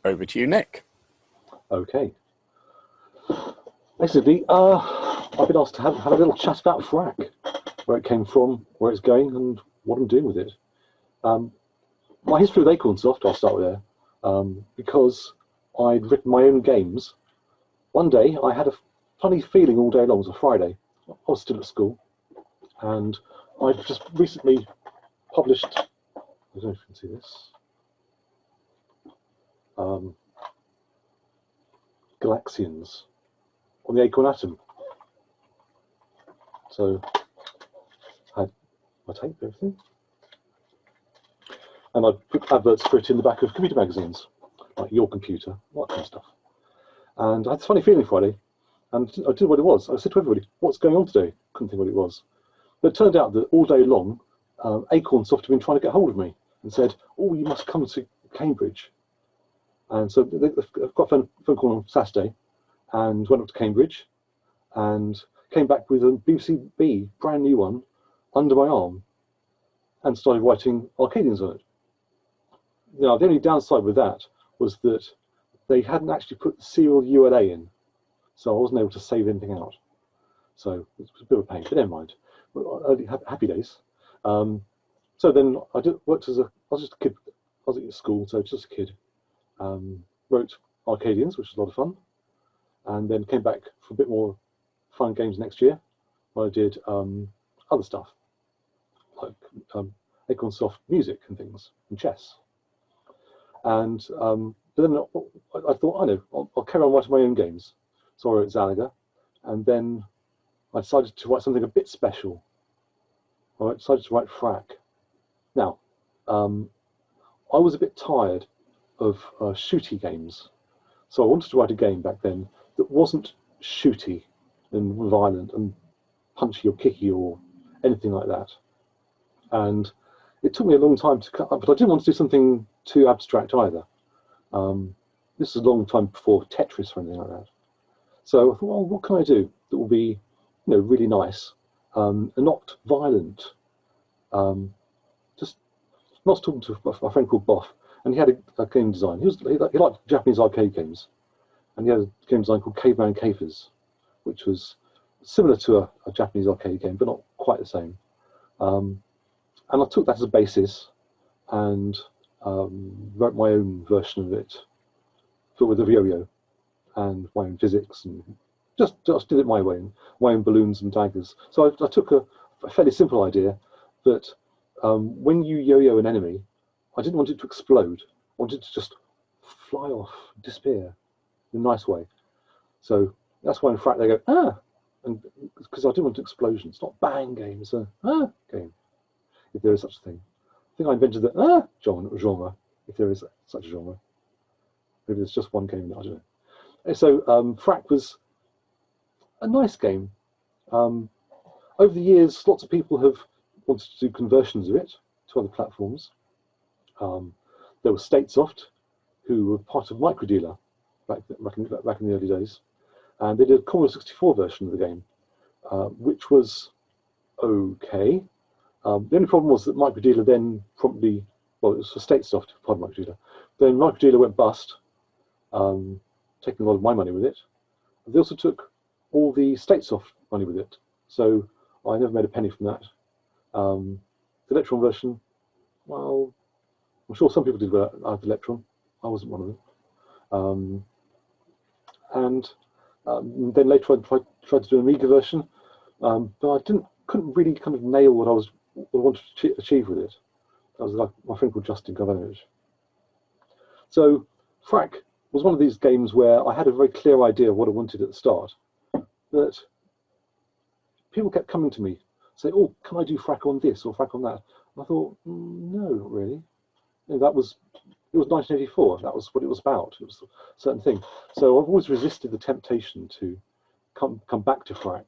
Over to you, Nick. Okay. Basically, I've been asked to have a little chat about Frak, where it came from, where it's going, and what I'm doing with it. My history with Acornsoft, I'll start with there, because I'd written my own games. One day, I had a funny feeling all day long. It was a Friday. I was still at school, and I'd just recently published, I don't know if you can see this, Galaxians on the Acorn Atom. So I had my tape, everything, and I put adverts for it in the back of computer magazines, like Your Computer, all that kind of stuff. And I had this funny feeling Friday, and I didn't know what it was. I said to everybody, "What's going on today?" Couldn't think what it was. But it turned out that all day long, Acornsoft had been trying to get hold of me and said, "Oh, you must come to Cambridge." And so I've got a phone call on Saturday, and went up to Cambridge, and came back with a BBC brand new one under my arm, and started writing Arcadians on it. Now, the only downside with that was that they hadn't actually put the serial ULA in, so I wasn't able to save anything out. So it was a bit of a pain, but never mind. Happy days. So then I worked I was just a kid. I was at school, so just a kid. Wrote Arcadians, which was a lot of fun, and then came back for a bit more fun games next year, where I did other stuff, like Acornsoft music and things, and chess. And but then I thought, I know, I'll carry on writing my own games. So I wrote Zalaga, and then I decided to write something a bit special. I decided to write Frack. Now, I was a bit tired of shooty games, so I wanted to write a game back then that wasn't shooty and violent and punchy or kicky or anything like that. And it took me a long time to cut up, but I didn't want to do something too abstract either. This is a long time before Tetris or anything like that. So I thought, well, what can I do that will be, really nice and not violent? Just I was talking to a friend called Boff, and he had a game design. He liked Japanese arcade games, and he had a game design called Caveman Capers, which was similar to a Japanese arcade game, but not quite the same. And I took that as a basis and wrote my own version of it, but with a yo-yo and my own physics, and just did it my way, and my own balloons and daggers. So I took a fairly simple idea that when you yo-yo an enemy, I didn't want it to explode. I wanted it to just fly off, disappear in a nice way. So that's why in Frak they go, ah, and because I didn't want an explosion. It's not bang game, it's a game, if there is such a thing. I think I invented the genre, if there is such a genre. Maybe there's just one game, I don't know. And so Frak was a nice game. Over the years, lots of people have wanted to do conversions of it to other platforms. There was Statesoft, who were part of Microdealer back in the early days, and they did a Commodore 64 version of the game, which was okay. The only problem was that Microdealer then promptly, well, it was for Statesoft, part of Microdealer. Then Microdealer went bust, taking a lot of my money with it. They also took all the Statesoft money with it, so I never made a penny from that. The Electron version, well, I'm sure some people did with Electron. I wasn't one of them. Then later I tried to do an Amiga version, but I couldn't really kind of nail what I wanted to achieve with it. That was like my friend called Justin Gavanovich. So Frack was one of these games where I had a very clear idea of what I wanted at the start, but people kept coming to me, say, "Oh, can I do Frack on this or Frack on that?" And I thought, no, not really. That was it was 1984. That was what it was about. It was a certain thing. So I've always resisted the temptation to come back to Frack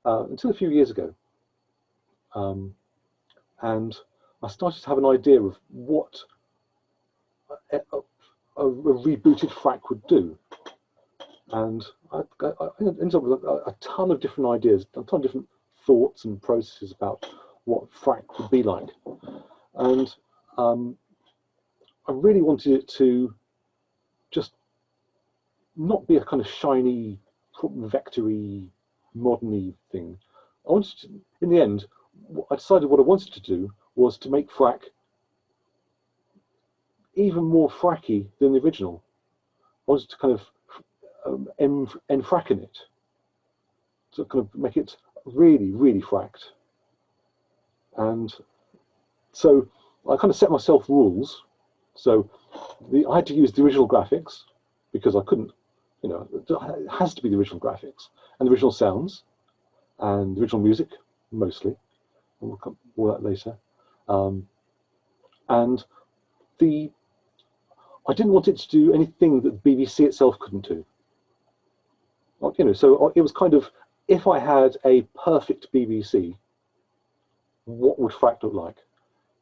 until a few years ago. And I started to have an idea of what a rebooted Frack would do. And I ended up with a ton of different ideas, a ton of different thoughts and processes about what Frack would be like. And I really wanted it to just not be a kind of shiny, vectory, modern-y thing. I wanted to, in the end, I decided what I wanted to do was to make Frack even more fracky than the original. I wanted to kind of enfracken it, to kind of make it really, really fracked. And so I kind of set myself rules. So I had to use the original graphics because I couldn't, you know, it has to be the original graphics and the original sounds and the original music, mostly. We'll come more that later. And I didn't want it to do anything that the BBC itself couldn't do. You know, so it was kind of, if I had a perfect BBC, what would Frack look like?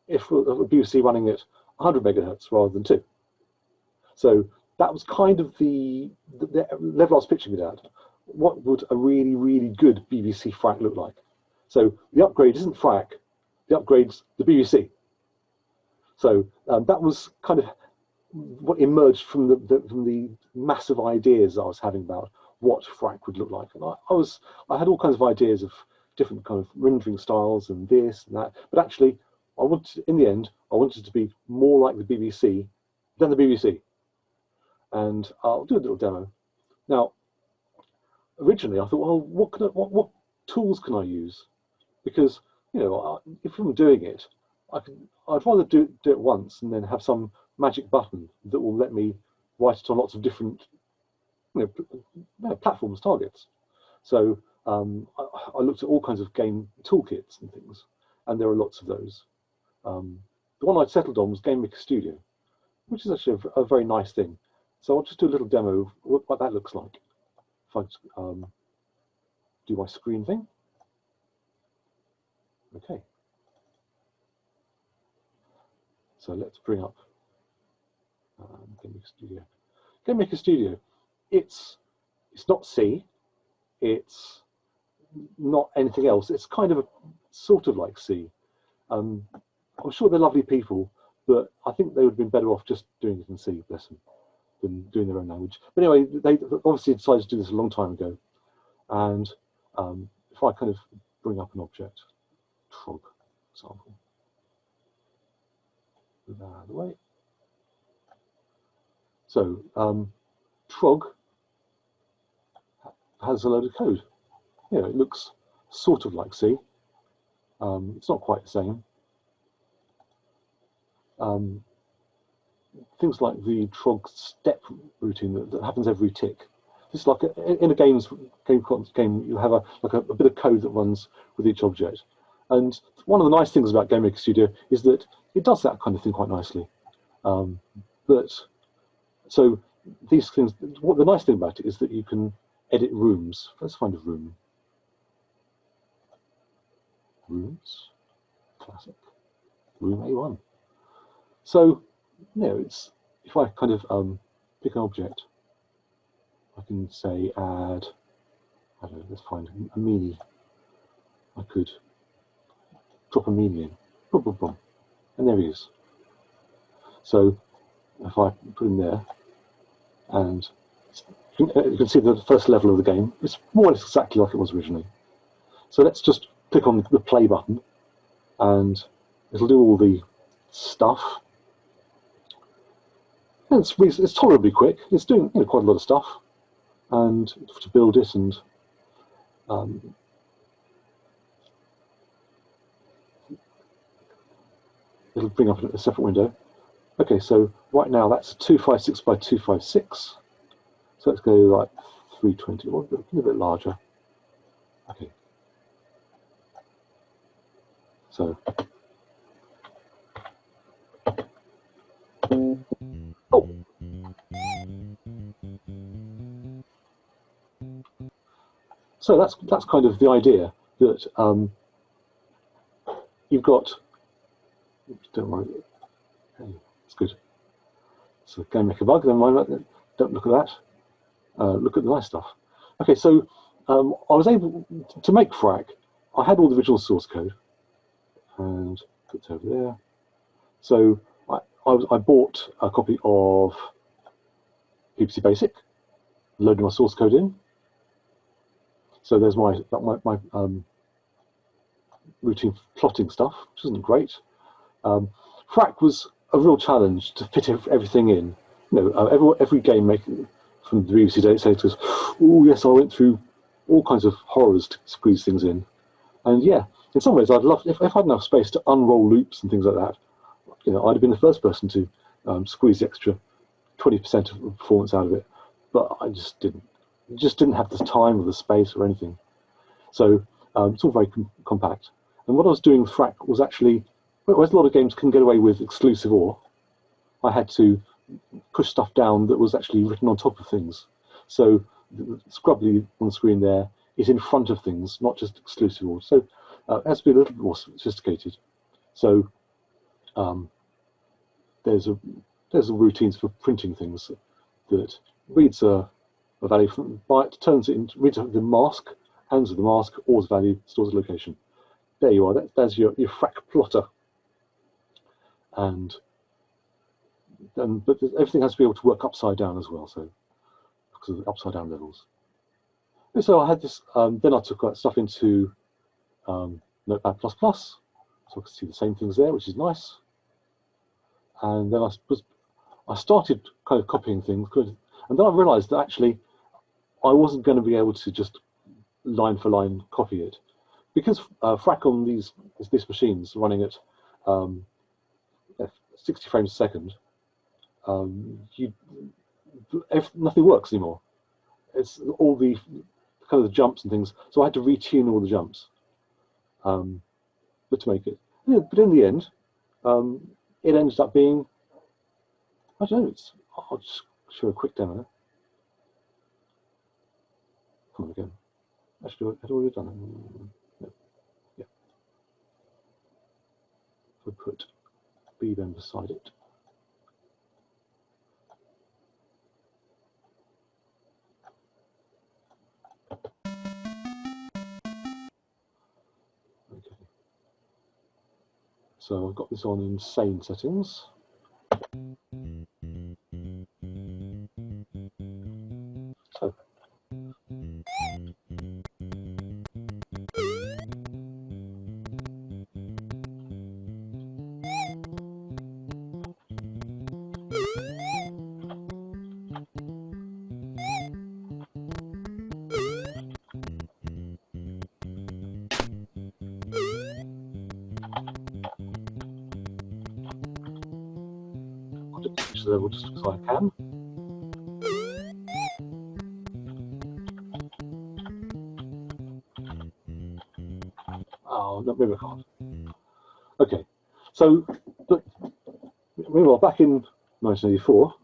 If a BBC running at 100 megahertz rather than 2. So that was kind of the level I was pitching it at. What would a really, really good BBC Frack look like? So the upgrade isn't Frack, the upgrade's the BBC. So that was kind of what emerged from the massive ideas I was having about what Frack would look like. And I had all kinds of ideas of different kind of rendering styles and this and that, but actually in the end, I wanted it to be more like the BBC than the BBC. And I'll do a little demo. Now, originally I thought, well, what tools can I use? Because, you know, if I'm doing it, I'd rather do it once and then have some magic button that will let me write it on lots of different, you know, platforms, targets. So I looked at all kinds of game toolkits and things, and there are lots of those. The one I'd settled on was GameMaker Studio, which is actually a very nice thing. So I'll just do a little demo of what that looks like. If I do my screen thing. Okay. So let's bring up GameMaker Studio. GameMaker Studio, it's not C, it's not anything else. It's kind of sort of like C. I'm sure they're lovely people, but I think they would have been better off just doing it in C, bless them, than doing their own language. But anyway, they obviously decided to do this a long time ago. And if I kind of bring up an object, Trog, for example, move that out of the way. So Trog has a load of code. You know, it looks sort of like C. It's not quite the same. Things like the Trog step routine that happens every tick. It's like in a game, you have a bit of code that runs with each object. And one of the nice things about GameMaker Studio is that it does that kind of thing quite nicely. So these things, the nice thing about it is that you can edit rooms. Let's find a room. Rooms, classic, room A1. So, you know, if I kind of pick an object, I can say add, I don't know, let's find a meanie. I could drop a meanie in, boom, boom, boom, and there he is. So if I put him there, and you can see the first level of the game, it's more or less exactly like it was originally. So let's just click on the play button, and it'll do all the stuff. And it's tolerably quick. It's doing, you know, quite a lot of stuff, and to build it, and it'll bring up a separate window. Okay, so right now that's 256 by 256. So let's go like 320, or a bit larger. Okay. So So that's kind of the idea that you've got. Don't worry, hey, it's good. So GameMaker bug. Then don't look at that. Look at the nice stuff. Okay, so I was able to make Frack. I had all the original source code, and put it over there. So I bought a copy of PPC Basic, loaded my source code in. So there's my routine plotting stuff, which isn't great. Frack was a real challenge to fit everything in. You know, every game maker from the BBC days goes, "Oh yes, I went through all kinds of horrors to squeeze things in." And yeah, in some ways, I'd love if I had enough space to unroll loops and things like that. You know, I'd have been the first person to squeeze the extra 20% of performance out of it, but I just didn't. Just didn't have the time or the space or anything. So it's all very compact. And what I was doing with Frack was actually, whereas a lot of games can get away with exclusive OR, I had to push stuff down that was actually written on top of things. So the scrubbly on the screen there is in front of things, not just exclusive OR. So it has to be a little bit more sophisticated. So there's routines for printing things that reads a value from byte, turns it into, reads the mask, hands with the mask, OR's value, stores the location. There you are. There's your Frack plotter. But everything has to be able to work upside down as well. So because of the upside down levels. And so I had this. Then I took that stuff into Notepad++, so I could see the same things there, which is nice. And then I started kind of copying things, and then I realised that actually I wasn't going to be able to just line for line copy it, because Frack on these machines running at 60 frames a second, nothing works anymore. It's all the kind of the jumps and things. So I had to retune all the jumps, but to make it. Yeah, but in the end, it ended up being. I don't know. I'll just show a quick demo. Come on again. Actually, I'd already done it. No. Yeah. If I put B then beside it. Okay. So I've got this on insane settings. So. Level just as I can. Oh, no, maybe I can't. Okay, so but meanwhile, back in 1984.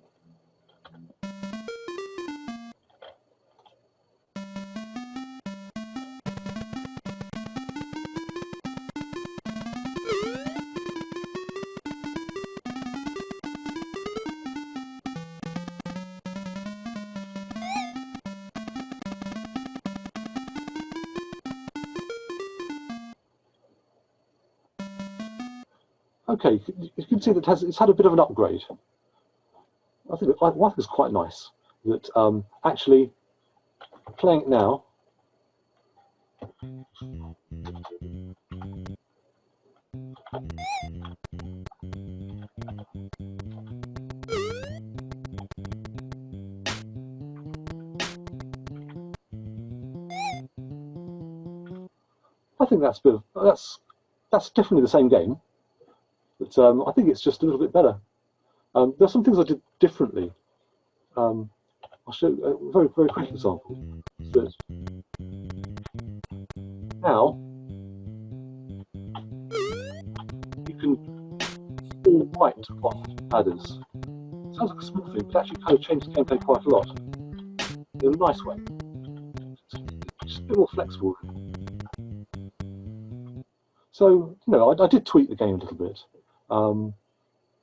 Okay, you can see that it's had a bit of an upgrade. I think it's quite nice that actually playing it now. I think that's definitely the same game. But I think it's just a little bit better. There's some things I did differently. I'll show a very, very quick example. That now you can all white off adders. Sounds like a small thing, but actually kind of changed the gameplay quite a lot in a nice way. bit more flexible. So, I did tweak the game a little bit,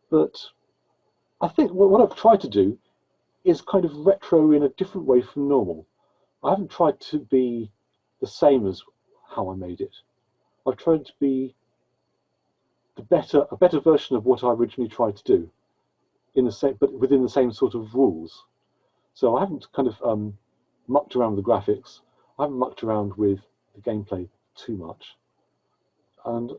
but I think what I've tried to do is kind of retro in a different way from normal. I haven't tried to be the same as how I made it. I've tried to be a better version of what I originally tried to do, but within the same sort of rules. So I haven't kind of mucked around with the graphics. I haven't mucked around with the gameplay too much. And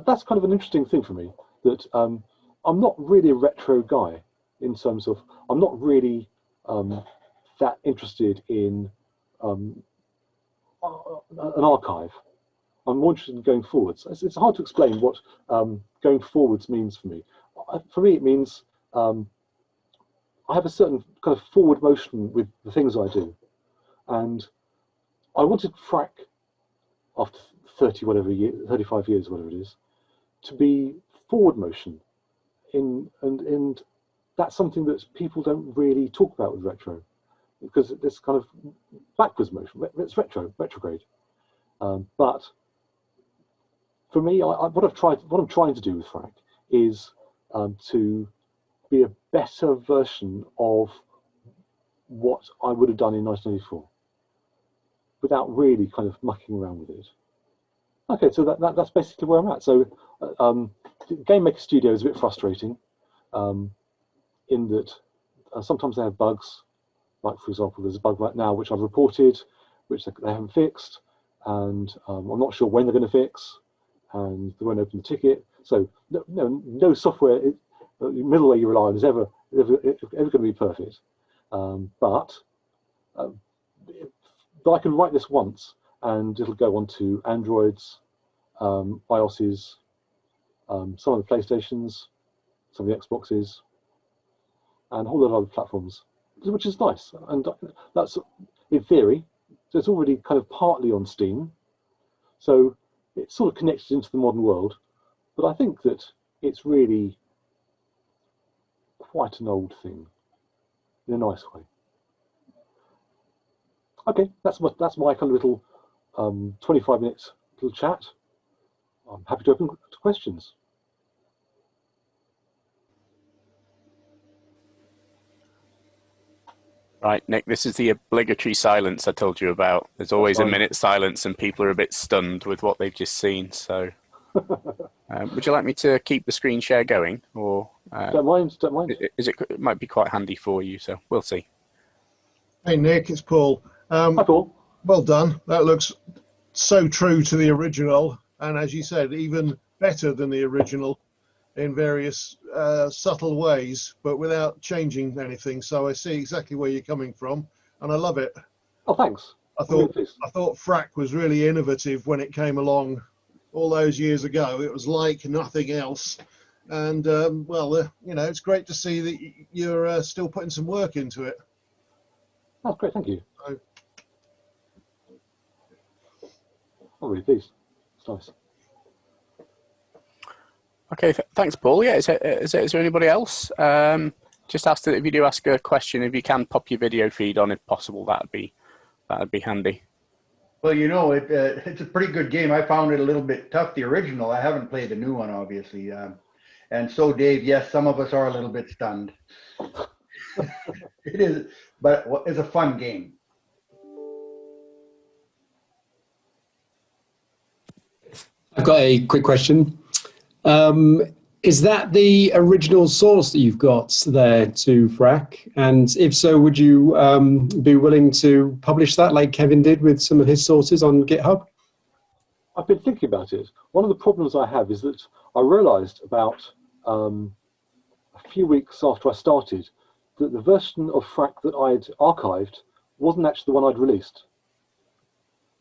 that's kind of an interesting thing for me, that I'm not really a retro guy in terms of, I'm not really that interested in an archive. I'm more interested in going forwards. It's hard to explain what going forwards means for me. For me, it means I have a certain kind of forward motion with the things I do. And I wanted Frack, after 35 years, whatever it is, to be forward motion. And that's something that people don't really talk about with retro, because it's kind of backwards motion. It's retrograde. But for me, what I'm trying to do with Frack is to be a better version of what I would have done in 1984, without really kind of mucking around with it. Okay, so that's basically where I'm at. So GameMaker Studio is a bit frustrating, in that sometimes they have bugs. Like, for example, there's a bug right now which I've reported, which they haven't fixed, and I'm not sure when they're going to fix, and they won't open the ticket. So no software, middleware you rely on is ever going to be perfect. But I can write this once, and it'll go onto Androids, iOSes, some of the PlayStations, some of the Xboxes, and a whole lot of other platforms, which is nice. And that's in theory. So it's already kind of partly on Steam. So it's sort of connected into the modern world. But I think that it's really quite an old thing, in a nice way. Okay, that's my kind of little 25-minute little chat. I'm happy to open to questions. Right, Nick, this is the obligatory silence I told you about. There's always a minute's silence and people are a bit stunned with what they've just seen. So would you like me to keep the screen share going? Or Don't mind. It might be quite handy for you, so we'll see. Hey Nick, it's Paul. Hi Paul. Well done. That looks so true to the original, and as you said, even better than the original in various subtle ways, but without changing anything. So I see exactly where you're coming from, and I love it. Oh, thanks. I thought Frack was really innovative when it came along all those years ago. It was like nothing else, and it's great to see that you're still putting some work into it. That's great. Thank you. I'm really pleased. It's nice. Okay, thanks, Paul. Yeah, is there anybody else? Just ask that if you do ask a question, if you can pop your video feed on, if possible, that'd be handy. Well, it's a pretty good game. I found it a little bit tough, the original. I haven't played the new one, obviously. And so, Dave, yes, some of us are a little bit stunned. It is, but it's a fun game. I've got a quick question. Is that the original source that you've got there to Frack? And if so, would you be willing to publish that like Kevin did with some of his sources on GitHub? I've been thinking about it. One of the problems I have is that I realized about a few weeks after I started that the version of Frack that I'd archived wasn't actually the one I'd released.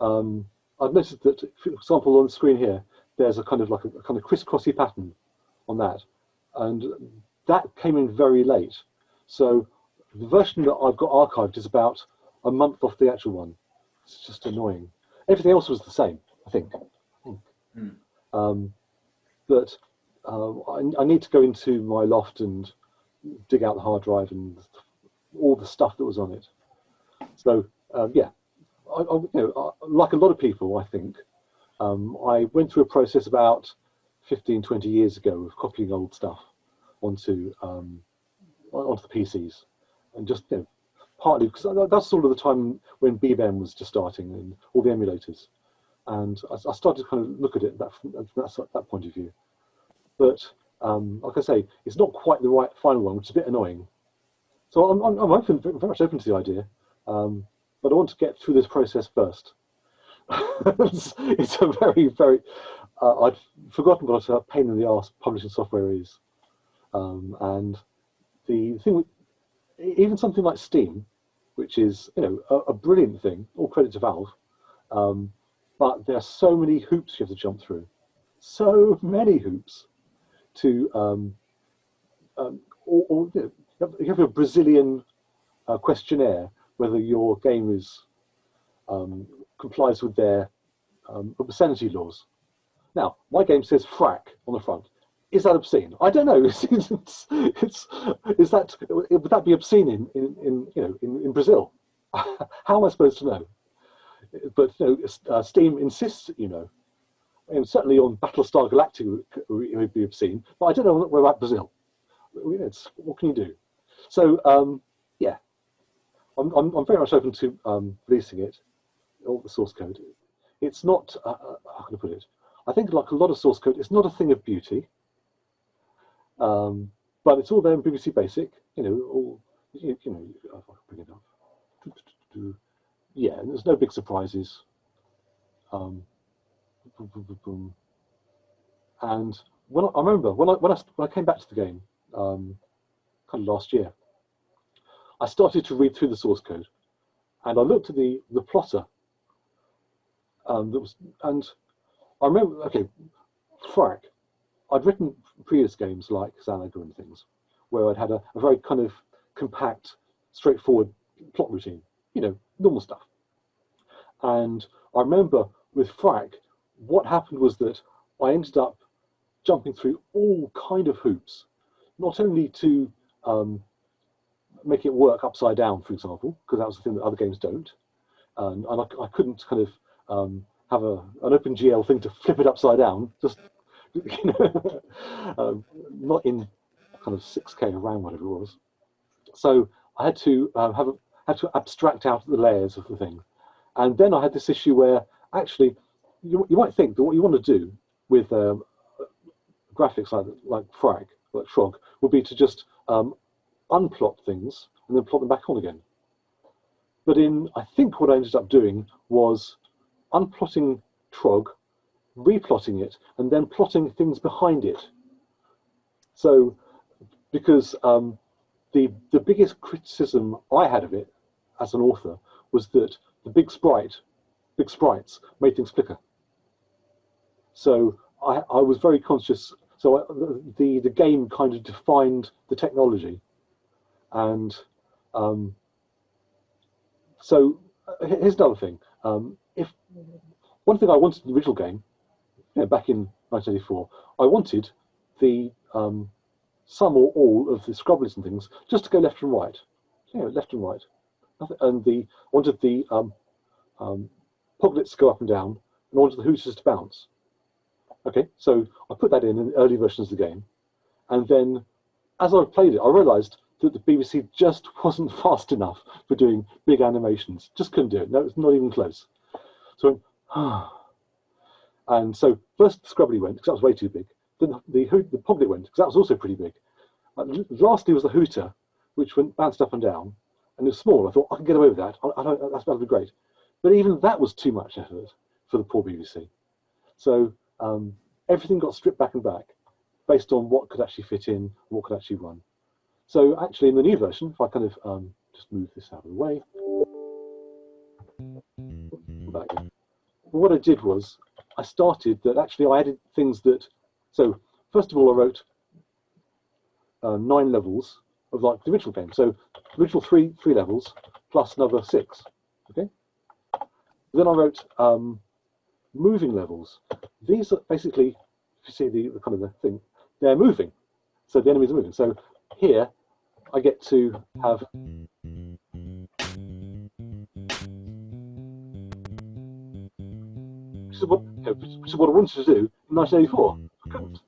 I've noticed that, for example, on the screen here, there's a kind of crisscrossy pattern on that, and that came in very late. So the version that I've got archived is about a month off the actual one. It's just annoying. Everything else was the same, I think. But I need to go into my loft and dig out the hard drive and all the stuff that was on it. So yeah, like a lot of people, I think, I went through a process about 15, 20 years ago of copying old stuff onto the PCs, and just partly because that's sort of the time when BBM was just starting and all the emulators, and I started to kind of look at it from that point of view. But like I say, it's not quite the right final one, which is a bit annoying. So I'm open, very much open to the idea, but I want to get through this process first. It's a very, very. I'd forgotten what a pain in the arse publishing software is, and the thing with even something like Steam, which is a brilliant thing, all credit to Valve, but there are so many hoops you have to jump through, so many hoops to you have a Brazilian questionnaire whether your game is complies with their obscenity laws. Now, my game says Frack on the front. Is that obscene? I don't know. Would that be obscene in Brazil? How am I supposed to know? But Steam insists that and certainly on Battlestar Galactica it would be obscene. But I don't know where about Brazil. What can you do? So yeah, I'm very much open to releasing it, all the source code. It's not how can I put it? I think like a lot of source code, it's not a thing of beauty. But it's all there in BBC Basic, all if I can bring it up. Yeah, and there's no big surprises. And I remember when I came back to the game, kind of last year, I started to read through the source code, and I looked at the plotter. And I remember, Frack. I'd written previous games like Xanaga and things, where I'd had a very kind of compact, straightforward plot routine, normal stuff. And I remember with Frack, what happened was that I ended up jumping through all kind of hoops, not only to make it work upside down, for example, because that was the thing that other games don't, and I couldn't kind of have an OpenGL thing to flip it upside down, just not in kind of 6K around whatever it was. So I had to had to abstract out the layers of the thing, and then I had this issue where actually you might think that what you want to do with graphics like Frack, like Frog, would be to just unplot things and then plot them back on again. But I think what I ended up doing was unplotting Trog, replotting it, and then plotting things behind it. So, because the biggest criticism I had of it as an author was that the big sprites made things flicker. So I was very conscious. So the game kind of defined the technology, and so here's another thing. If one thing I wanted in the original game, back in 1984, I wanted the some or all of the scrubblies and things just to go left and right, left and right, and I wanted the poglets to go up and down, and I wanted the hooters to bounce. Okay, so I put that in the early versions of the game, and then as I played it, I realised that the BBC just wasn't fast enough for doing big animations. Just couldn't do it. No, it's not even close. So I went, and so first the scrubbly went because that was way too big. Then the poglet went because that was also pretty big. Lastly was the hooter, which bounced up and down, and it was small. I thought I can get away with that. That'll be great. But even that was too much effort for the poor BBC. So everything got stripped back and back based on what could actually fit in, what could actually run. So actually in the new version, if I kind of just move this out of the way, what I did was I started that actually I added things that, so first of all I wrote 9 levels of like the original game. So the original three levels plus another 6. Okay. Then I wrote moving levels. These are basically, if you see the kind of the thing, they're moving. So the enemies are moving. So here I get to have is what which is what I wanted to do in 1984. I couldn't.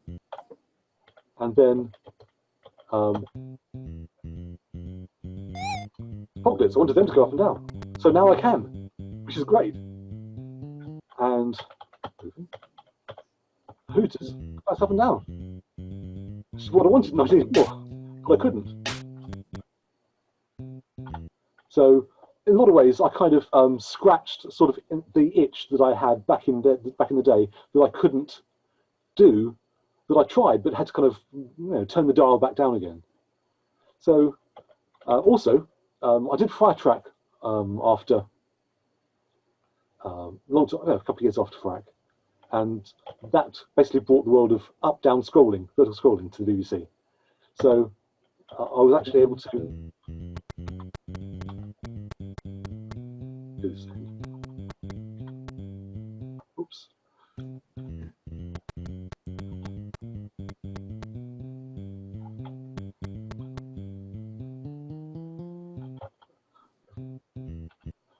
And then pockets. I wanted them to go up and down. So now I can, which is great. And Hooters, that's up and down. Which is what I wanted in 1984, but I couldn't. So in a lot of ways, I kind of scratched sort of the itch that I had back in the day that I couldn't do, that I tried but had to kind of turn the dial back down again. So also, I did Frack after long time, a couple of years after Frack, and that basically brought the world of up-down scrolling, vertical scrolling, to the BBC. So I was actually able to do this thing. Oops.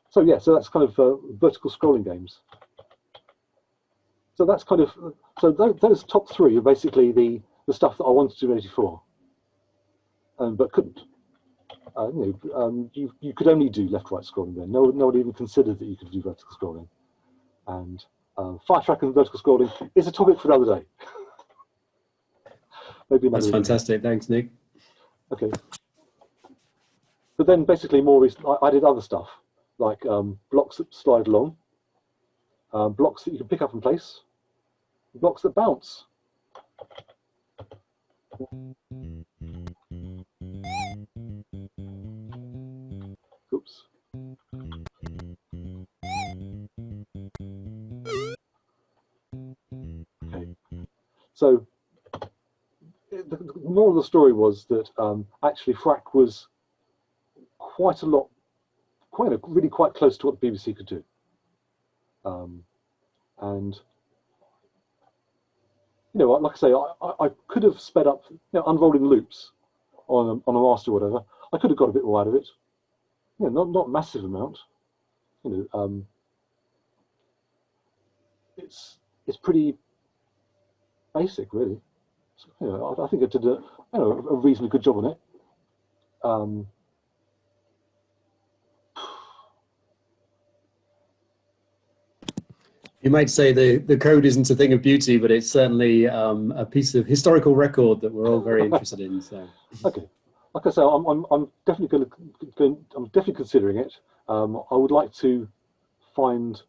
So yeah, so that's kind of vertical scrolling games. So that's kind of those top three are basically the stuff that I wanted to do in '84, but couldn't. You could only do left-right scrolling then. No one even considered that you could do vertical scrolling. And Firetrack and vertical scrolling is a topic for another day. Maybe another That's fantastic. Thanks, Nick. Okay. But then basically more recent, I did other stuff like blocks that slide along, blocks that you can pick up and place, blocks that bounce. Oops. Okay. So the moral of the story was that actually Frack was really quite close to what the BBC could do. And like I say, I could have sped up, unrolling loops on a master or whatever. I could have got a bit more out of it. Not a massive amount. It's pretty basic, really. So, I think I did a reasonably good job on it. You might say the code isn't a thing of beauty, but it's certainly a piece of historical record that we're all very interested in. So. Okay. Like I say, I'm definitely I'm definitely considering it. I would like to find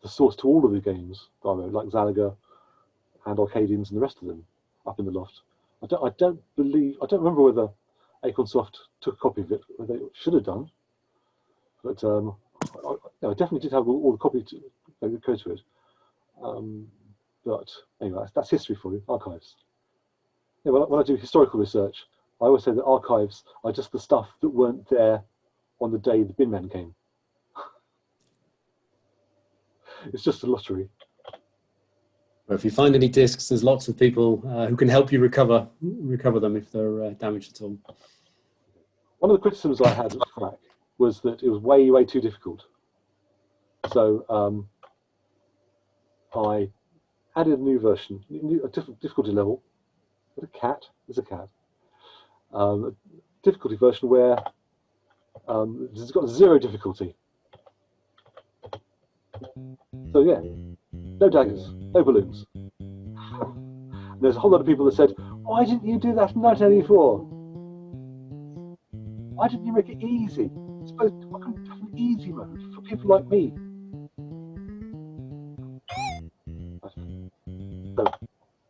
the source to all of the games that I wrote, like Zalaga and Arcadians and the rest of them, up in the loft. I don't remember whether Acornsoft took a copy of it. They should have done, but I definitely did have all the copies to go to it. But anyway, that's history for you. Archives. When I do historical research, I always say that archives are just the stuff that weren't there on the day the bin man came. It's just a lottery. Well, if you find any discs, there's lots of people who can help you recover them if they're damaged at all. One of the criticisms I had of Frack was that it was way too difficult. So I added a new version, a different difficulty level. There's a cat. A difficulty version where it's got 0 difficulty. So yeah, no daggers, no balloons. There's a whole lot of people that said, "Why didn't you do that in 1984? Why didn't you make it easy? It's supposed to be an easy mode for people like me." So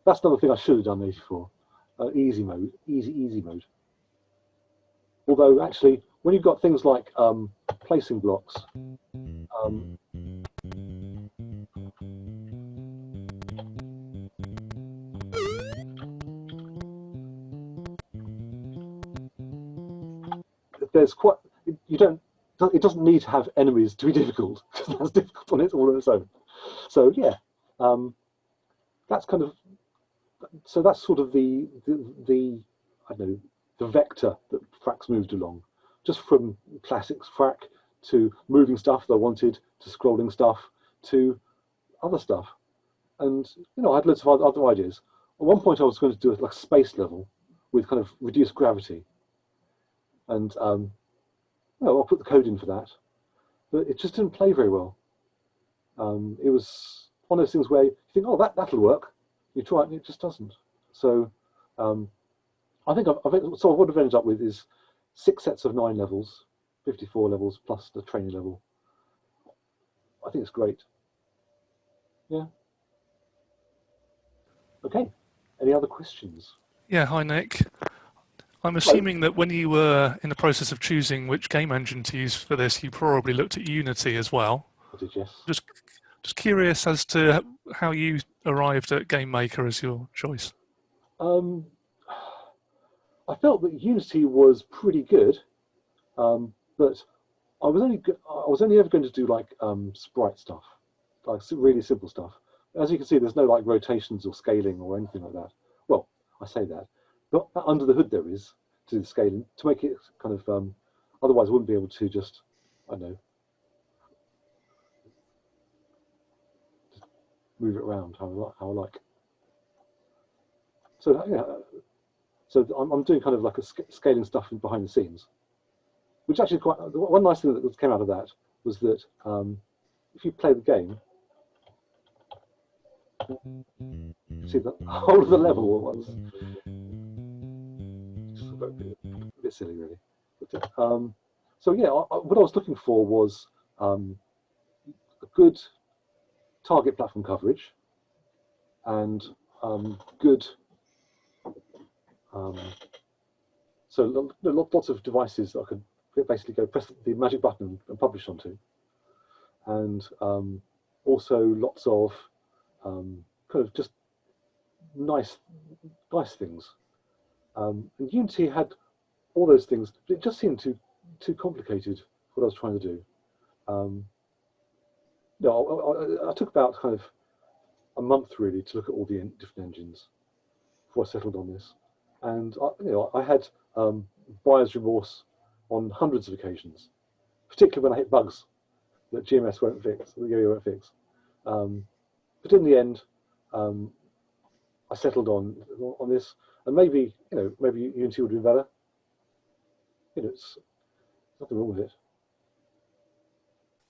that's another thing I should have done in '84. Easy mode, easy mode. Although actually, when you've got things like placing blocks, there's quite it doesn't need to have enemies to be difficult, because that's difficult on its all on its own. So yeah, that's kind of, so that's sort of the I don't know, the vector that Frack's moved along, just from classics Frack to moving stuff that I wanted, to scrolling stuff, to other stuff. And I had loads of other ideas. At one point, I was going to do it like a space level with kind of reduced gravity, and I'll put the code in for that. But it just didn't play very well. It was one of those things where you think, oh, that'll work. You try it, and it just doesn't. So I think so. What I've ended up with is 6 sets of 9 levels, 54 levels plus the training level. I think it's great. Yeah. Okay. Any other questions? Yeah, hi Nick. I'm assuming that when you were in the process of choosing which game engine to use for this, you probably looked at Unity as well. I did, yes. Just curious as to how you arrived at GameMaker as your choice. I felt that Unity was pretty good, but I was only ever going to do like sprite stuff, like really simple stuff. As you can see, there's no like rotations or scaling or anything like that. Well, I say that, but under the hood there is to do the scaling to make it kind of. Otherwise, I wouldn't be able to just, I don't know, just move it around how I like. So yeah, so I'm doing kind of like a scaling stuff behind the scenes, which actually quite one nice thing that came out of that was that if you play the game. See the whole of the level at once. Just a bit silly, really. But, so yeah, what I was looking for was a good target platform coverage and good. So lots of devices that I could basically go press the magic button and publish onto, and also lots of kind of just nice things. And Unity had all those things. It just seemed too complicated for what I was trying to do. I took about kind of a month really to look at all the different engines before I settled on this. And I had buyer's remorse on hundreds of occasions, particularly when I hit bugs that GMS won't fix, the Yo-Yo won't fix. But in the end, I settled on this, and maybe Unity would be better. It's nothing wrong with it.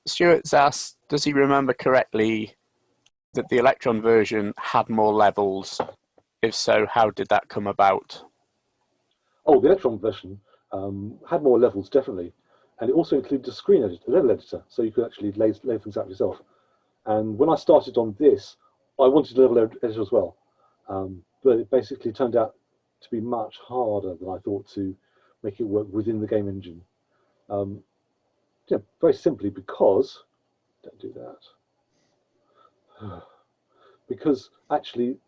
Stuart's asked, does he remember correctly that the Electron version had more levels? If so, how did that come about? Oh, the Electron version had more levels, definitely, and it also included a screen editor, a level editor, so you could actually lay things out yourself. And when I started on this, I wanted a level editor as well, but it basically turned out to be much harder than I thought to make it work within the game engine. Very simply because, don't do that, because actually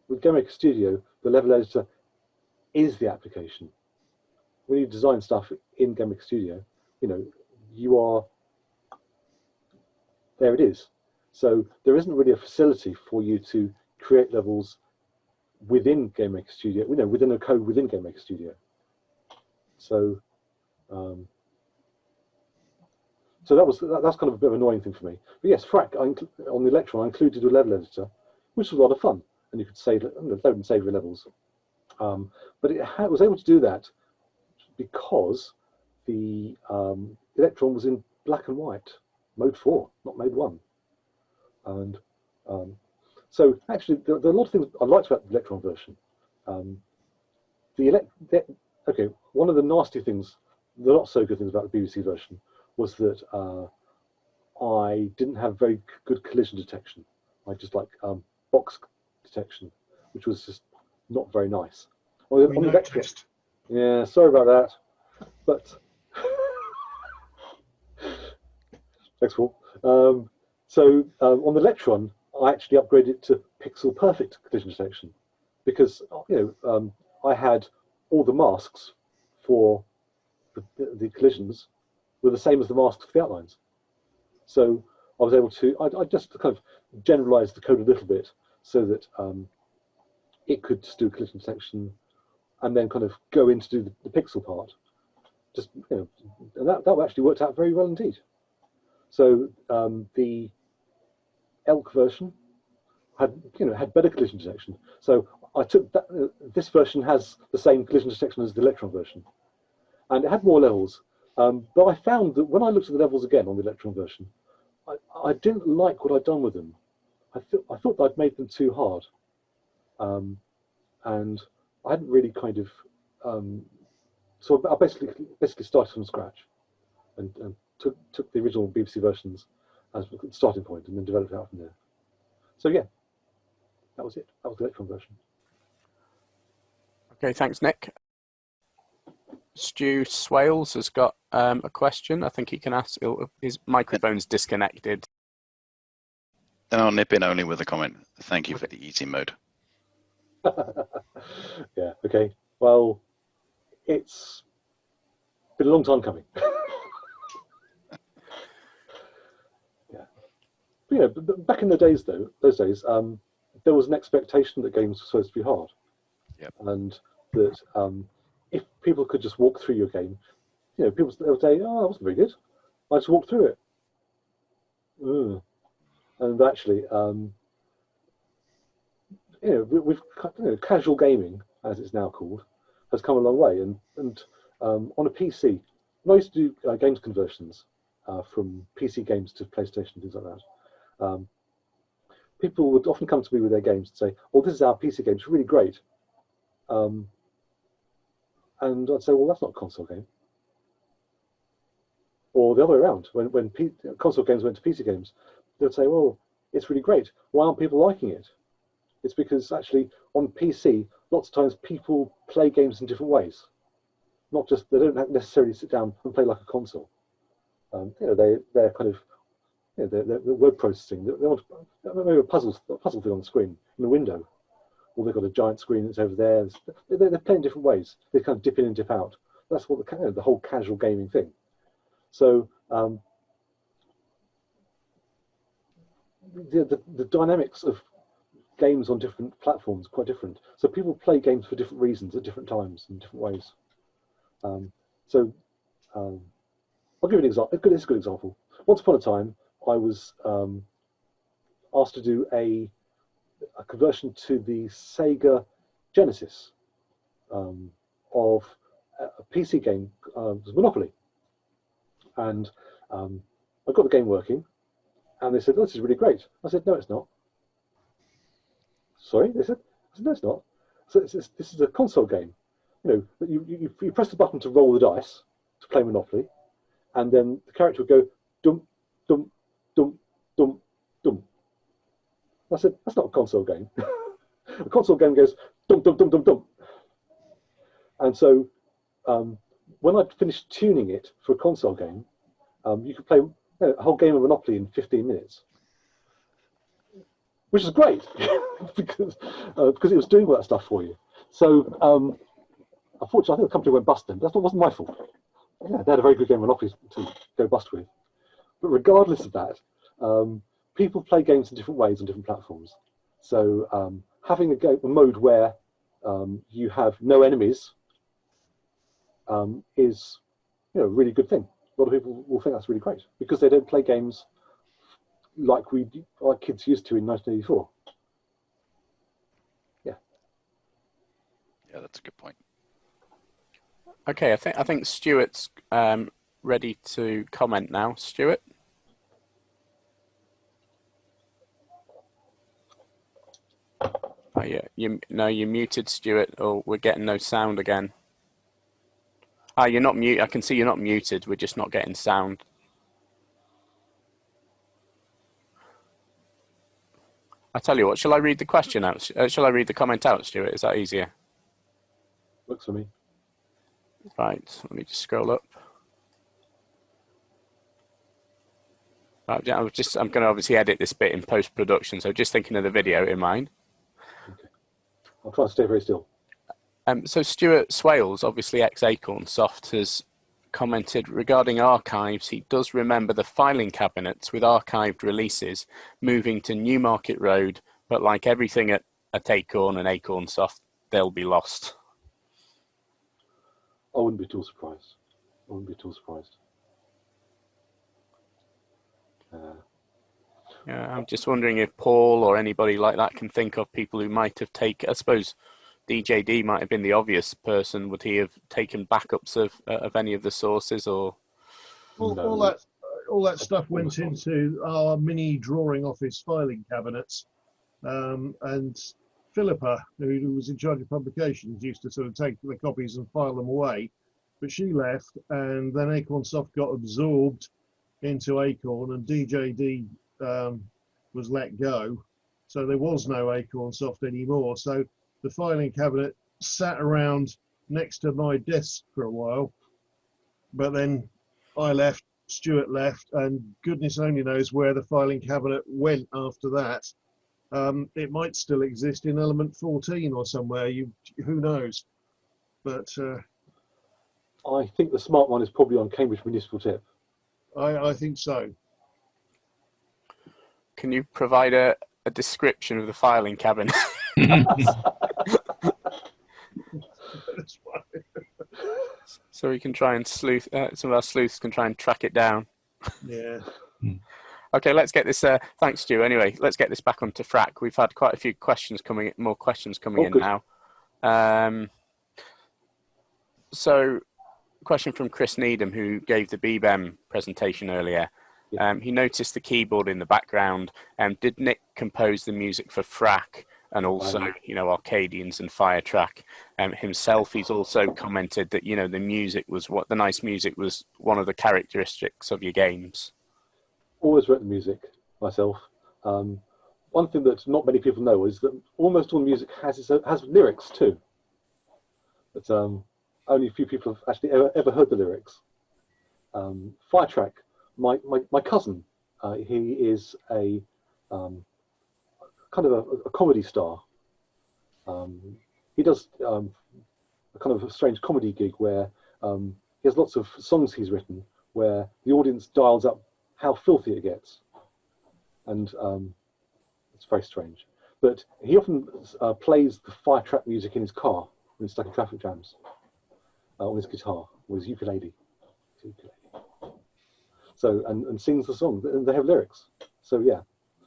with GameMaker Studio, the level editor is the application. When you design stuff in GameMaker Studio, you are, there it is. So there isn't really a facility for you to create levels within GameMaker Studio, within a code within GameMaker Studio. So, so that's kind of a bit of an annoying thing for me. But yes, Frack on the Electron, I included a level editor, which was a lot of fun, and you could load and save your levels. But it was able to do that because the Electron was in black and white, mode 4, not mode 1. And so actually, there are a lot of things I liked about the Electron version. Okay, one of the nasty things, the not so good things about the BBC version was that I didn't have very good collision detection. I just like box detection, which was just not very nice. On the Electron, yeah, sorry about that, but thanks, Paul. So on the Electron, I actually upgraded it to pixel perfect collision detection because I had all the masks for the collisions were the same as the masks for the outlines. So I was able to, I just kind of generalized the code a little bit so that it could just do collision detection and then kind of go in to do the pixel part. Just, and that actually worked out very well indeed. So the Elk version had better collision detection. So I took that. This version has the same collision detection as the Electron version, and it had more levels. But I found that when I looked at the levels again on the Electron version, I didn't like what I'd done with them. I thought that I'd made them too hard, and I hadn't really kind of. So I basically started from scratch, and took the original BBC versions as a starting point, and then developed it out from there. So yeah, that was it. That was the Electron version. Okay, thanks, Nick. Stu Swales has got a question. I think he can ask. His microphone's disconnected. Then I'll nip in only with a comment. Thank you for the easy mode. Yeah, okay. Well, it's been a long time coming. Yeah. But, yeah, but back in the days, though, those days, there was an expectation that games were supposed to be hard. Yep. And that if people could just walk through your game, people they'll say, "Oh, that wasn't very good. I just walked through it." And actually, we've casual gaming, as it's now called, has come a long way. And on a PC, when I used to do games conversions from PC games to PlayStation, things like that. People would often come to me with their games and say, "Oh, this is our PC game. It's really great." And I'd say, "Well, that's not a console game." Or the other way around, when console games went to PC games, they'd say, "Well, it's really great. Why aren't people liking it?" It's because actually on PC, lots of times people play games in different ways. Not just, they don't necessarily sit down and play like a console. They're kind of, they're word processing. They want maybe a puzzle thing on the screen in the window, or they've got a giant screen that's over there. They're playing different ways. They kind of dip in and dip out. That's what the whole casual gaming thing. So the dynamics of games on different platforms are quite different. So people play games for different reasons at different times in different ways. I'll give you an example. It's a good example. Once upon a time, I was asked to do a conversion to the Sega Genesis of a PC game, Monopoly. And I got the game working, and they said, "Oh, this is really great." I said, "No, it's not." "Sorry?" They said. I said, "No, it's not. So this is a console game. You press the button to roll the dice to play Monopoly, and then the character would go dum dum dum dum dum." I said, "That's not a console game. A console game goes dum dum dum dum dum." And so when I'd finished tuning it for a console game, you could play a whole game of Monopoly in 15 minutes, which is great because it was doing all that stuff for you. So unfortunately, I think the company went bust then. That wasn't my fault. Yeah, they had a very good game of Monopoly to go bust with. But regardless of that, people play games in different ways on different platforms. So having a mode where you have no enemies is a really good thing. A lot of people will think that's really great because they don't play games like kids used to in 1984. Yeah. Yeah, that's a good point. Okay, I think Stuart's ready to comment now. Stuart? Oh yeah, you're muted, Stuart, or we're getting no sound again. Ah, you're not mute. I can see you're not muted. We're just not getting sound. I tell you what, shall I read the question out? Shall I read the comment out, Stuart? Is that easier? Works for me. Right, let me just scroll up. Right, I'm going to obviously edit this bit in post-production, so just thinking of the video in mind. Okay. I'll try to stay very still. So Stuart Swales, obviously ex-Acorn Soft, has commented regarding archives. He does remember the filing cabinets with archived releases moving to Newmarket Road, but like everything at Acorn and Acorn Soft, they'll be lost. I wouldn't be too surprised. Yeah, I'm just wondering if Paul or anybody like that can think of people who might have taken. I suppose DJD might have been the obvious person. Would he have taken backups of any of the sources, or? All that stuff went into our mini drawing office filing cabinets, and Philippa, who was in charge of publications, used to sort of take the copies and file them away, but she left, and then Acorn Soft got absorbed into Acorn, and DJD was let go, so there was no Acorn Soft anymore. So the filing cabinet sat around next to my desk for a while, but then I left, Stuart left, and goodness only knows where the filing cabinet went after that. It might still exist in element 14 or somewhere, who knows. But I think the smart one is probably on Cambridge Municipal Tip. I think so. Can you provide a description of the filing cabinet? So we can try and sleuth, some of our sleuths can try and track it down. Yeah. Okay, let's get this, thanks Stu. Anyway, let's get this back onto Frack. We've had quite a few questions coming, more questions coming in now. So, question from Chris Needham, who gave the BBEM presentation earlier. He noticed the keyboard in the background. Did Nick compose the music for Frack and also, you know, Arcadians and Firetrack? Himself, he's also commented that, you know, the music was the nice music was one of the characteristics of your games. Always wrote the music myself. One thing that not many people know is that almost all music has lyrics too. But only a few people have actually ever heard the lyrics. Firetrack, my cousin, he is a kind of a comedy star. He does a kind of a strange comedy gig where he has lots of songs he's written where the audience dials up how filthy it gets, and it's very strange. But he often plays the Firetrack music in his car when he's stuck in traffic jams, on his guitar or his ukulele. So and sings the song, and they have lyrics. So yeah.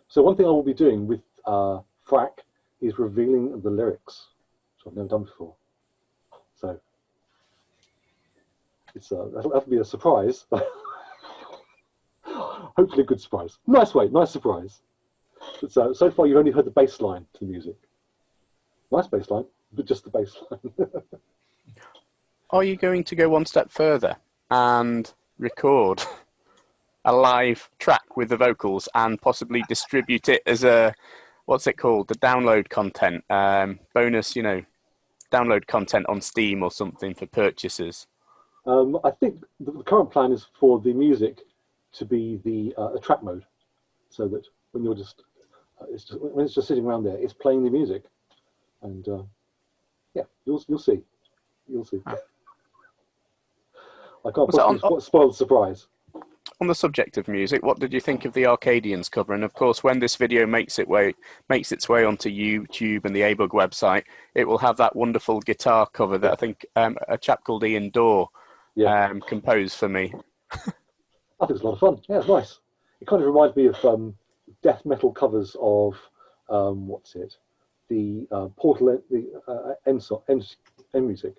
So one thing I will be doing with Frack is revealing the lyrics, which I've never done before. So it's that'll be a surprise. Hopefully a good surprise. Nice surprise. But so far you've only heard the bass line to the music. Nice bass line, but just the bass line. Are you going to go one step further and record a live track with the vocals and possibly distribute it as a, what's it called, the download content, bonus, you know, download content on Steam or something for purchasers? I think the current plan is for the music to be the track mode, so that when you're when it's just sitting around there, it's playing the music, and yeah, you'll see. I can't possibly spoil the surprise. On the subject of music, what did you think of the Arcadians cover? And of course, when this video makes its way onto YouTube and the ABug website, it will have that wonderful guitar cover that I think a chap called Ian Dorr composed for me. I think it's a lot of fun. Yeah, it's nice. It kind of reminds me of death metal covers of what's it? The Portal, the end music.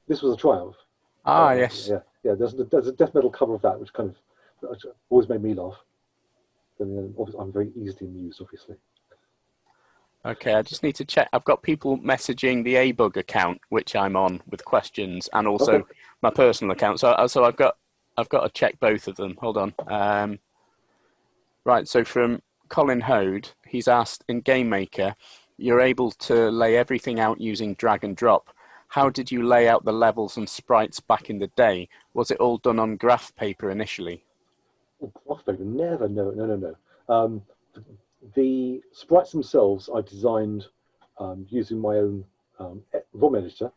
This was a Triumph. Ah, yes. Yeah. There's a death metal cover of that, which kind of always made me laugh. And obviously, I'm very easily amused, obviously. Okay, I just need to check. I've got people messaging the ABug account, which I'm on, with questions, and also my personal account. So I've got to check both of them. Hold on. Right. So from Colin Hode, he's asked, in GameMaker, you're able to lay everything out using drag and drop. How did you lay out the levels and sprites back in the day? Was it all done on graph paper initially? Graph paper? Never. No. The sprites themselves I designed using my own ROM editor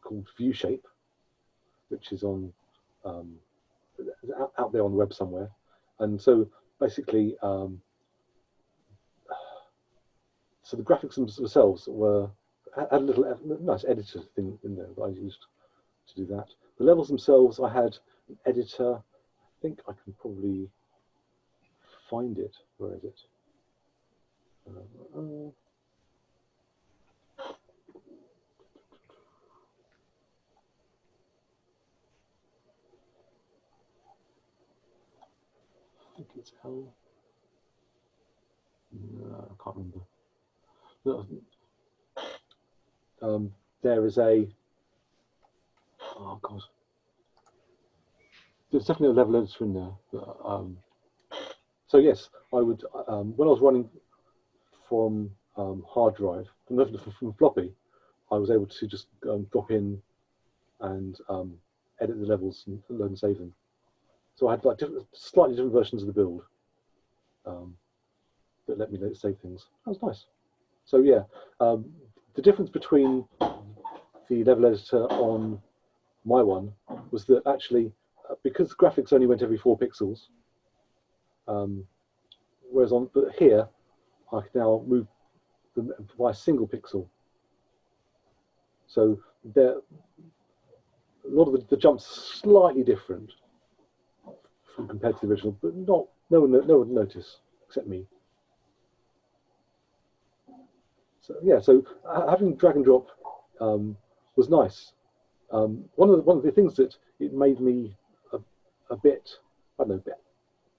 called ViewShape, which is on out there on the web somewhere. And so basically, so the graphics themselves had a little nice editor thing in there that I used to do that. The levels themselves, I had an editor. I think I can probably find it. Where is it? I think it's L. No, I can't remember. No, there is a. Oh God. There's definitely a level editor in there. So yes, I would. When I was running from hard drive, from floppy, I was able to just drop in and edit the levels and load and save them. So I had like slightly different versions of the build that let me save things. That was nice. So yeah, the difference between the level editor on my one was that actually, because graphics only went every 4 pixels, whereas but here, I can now move them by a single pixel. So a lot of the jumps are slightly different compared to the original, but no one would notice except me. So yeah, so having drag and drop was nice. One of the things that it made me a bit, I don't know, a bit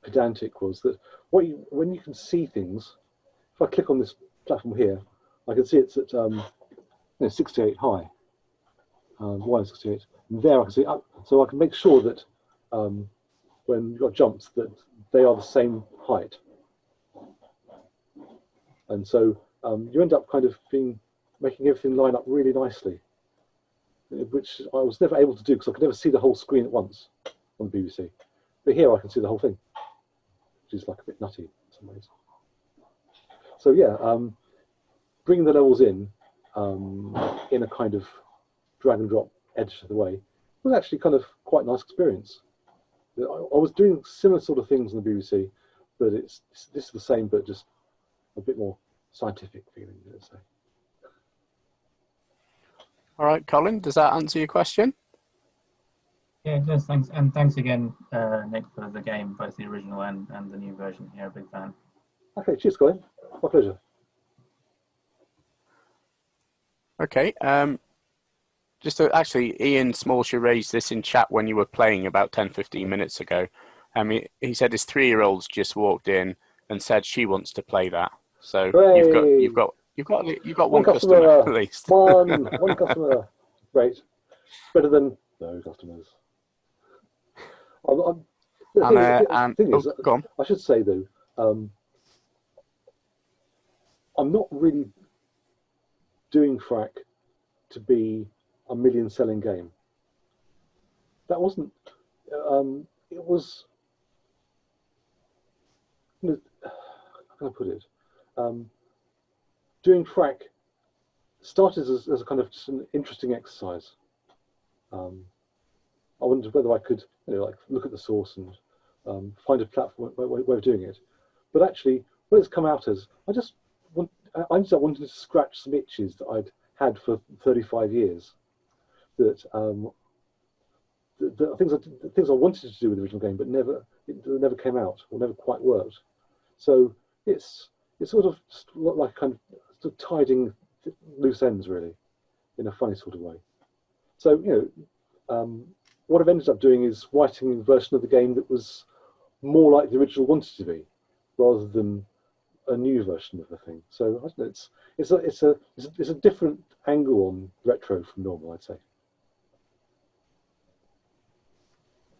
pedantic was that when you can see things, if I click on this platform here, I can see it's at 68 high, wide 68. And there I can see up, so I can make sure that when you've got jumps that they are the same height. And so you end up kind of making everything line up really nicely, which I was never able to do because I could never see the whole screen at once on the BBC. But here I can see the whole thing, which is like a bit nutty in some ways. So yeah, bringing the levels in a kind of drag and drop editor way was actually kind of quite a nice experience. I was doing similar sort of things on the BBC, but this is the same, but just a bit more scientific feeling, let's say. All right, Colin, does that answer your question? Yeah, it does. Thanks, and thanks again, Nick, for the game, both the original and the new version. Yeah, big fan. Okay, cheers, Colin. My pleasure. Okay. Actually, Ian Smallshire raised this in chat when you were playing about 10-15 minutes ago. He said his 3-year-old's just walked in and said she wants to play that. So Hooray! you've got one customer at least. One customer. Great. Better than no customers. The thing is, go on. I should say though, I'm not really doing Frack to be a million-selling game. That wasn't. It was. How can I put it? Doing Frack started as a kind of just an interesting exercise. I wondered whether I could, like look at the source and find a platform way of doing it. But actually, what it's come out as, I ended up wanting to scratch some itches that I'd had for 35 years. That the things I wanted to do with the original game, but never came out or never quite worked. So it's sort of like kind of tidying loose ends, really, in a funny sort of way. So what I've ended up doing is writing a version of the game that was more like the original wanted to be, rather than a new version of the thing. So I don't know, it's a different angle on retro from normal, I'd say,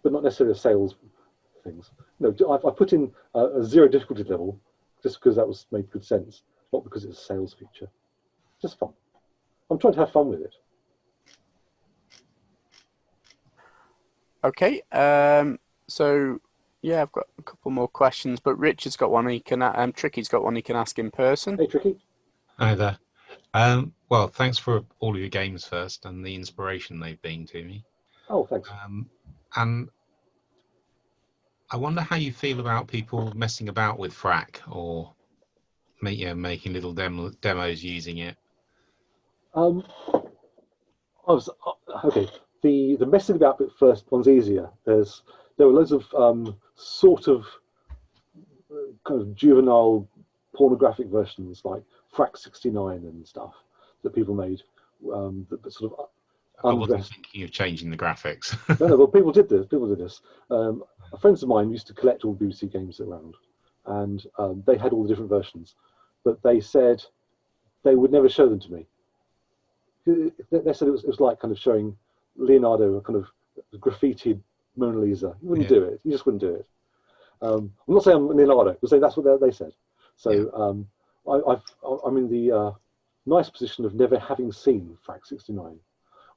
but not necessarily a sales things. No, I put in a 0 difficulty level just because that made good sense, not because it's a sales feature. Just fun. I'm trying to have fun with it. Okay. So yeah, I've got a couple more questions, but Richard's got one. Tricky's got one he can ask in person. Hey, Tricky. Hi there. Well, thanks for all of your games first and the inspiration they've been to me. Oh, thanks. And I wonder how you feel about people messing about with Frack or making little demos using it. Okay. The messing about bit first one's easier. There were loads of sort of kind of juvenile pornographic versions like Frak 69 and stuff that people made that sort of I wasn't thinking of changing the graphics. no, well, people did this. Friends of mine used to collect all BBC games around, and they had all the different versions, but they said they would never show them to me. They said it was like kind of showing Leonardo a kind of graffitied Mona Lisa. You wouldn't do it. You just wouldn't do it. I'm not saying I'm Leonardo. I'm saying that's what they said. So I'm in the nice position of never having seen Frak 69.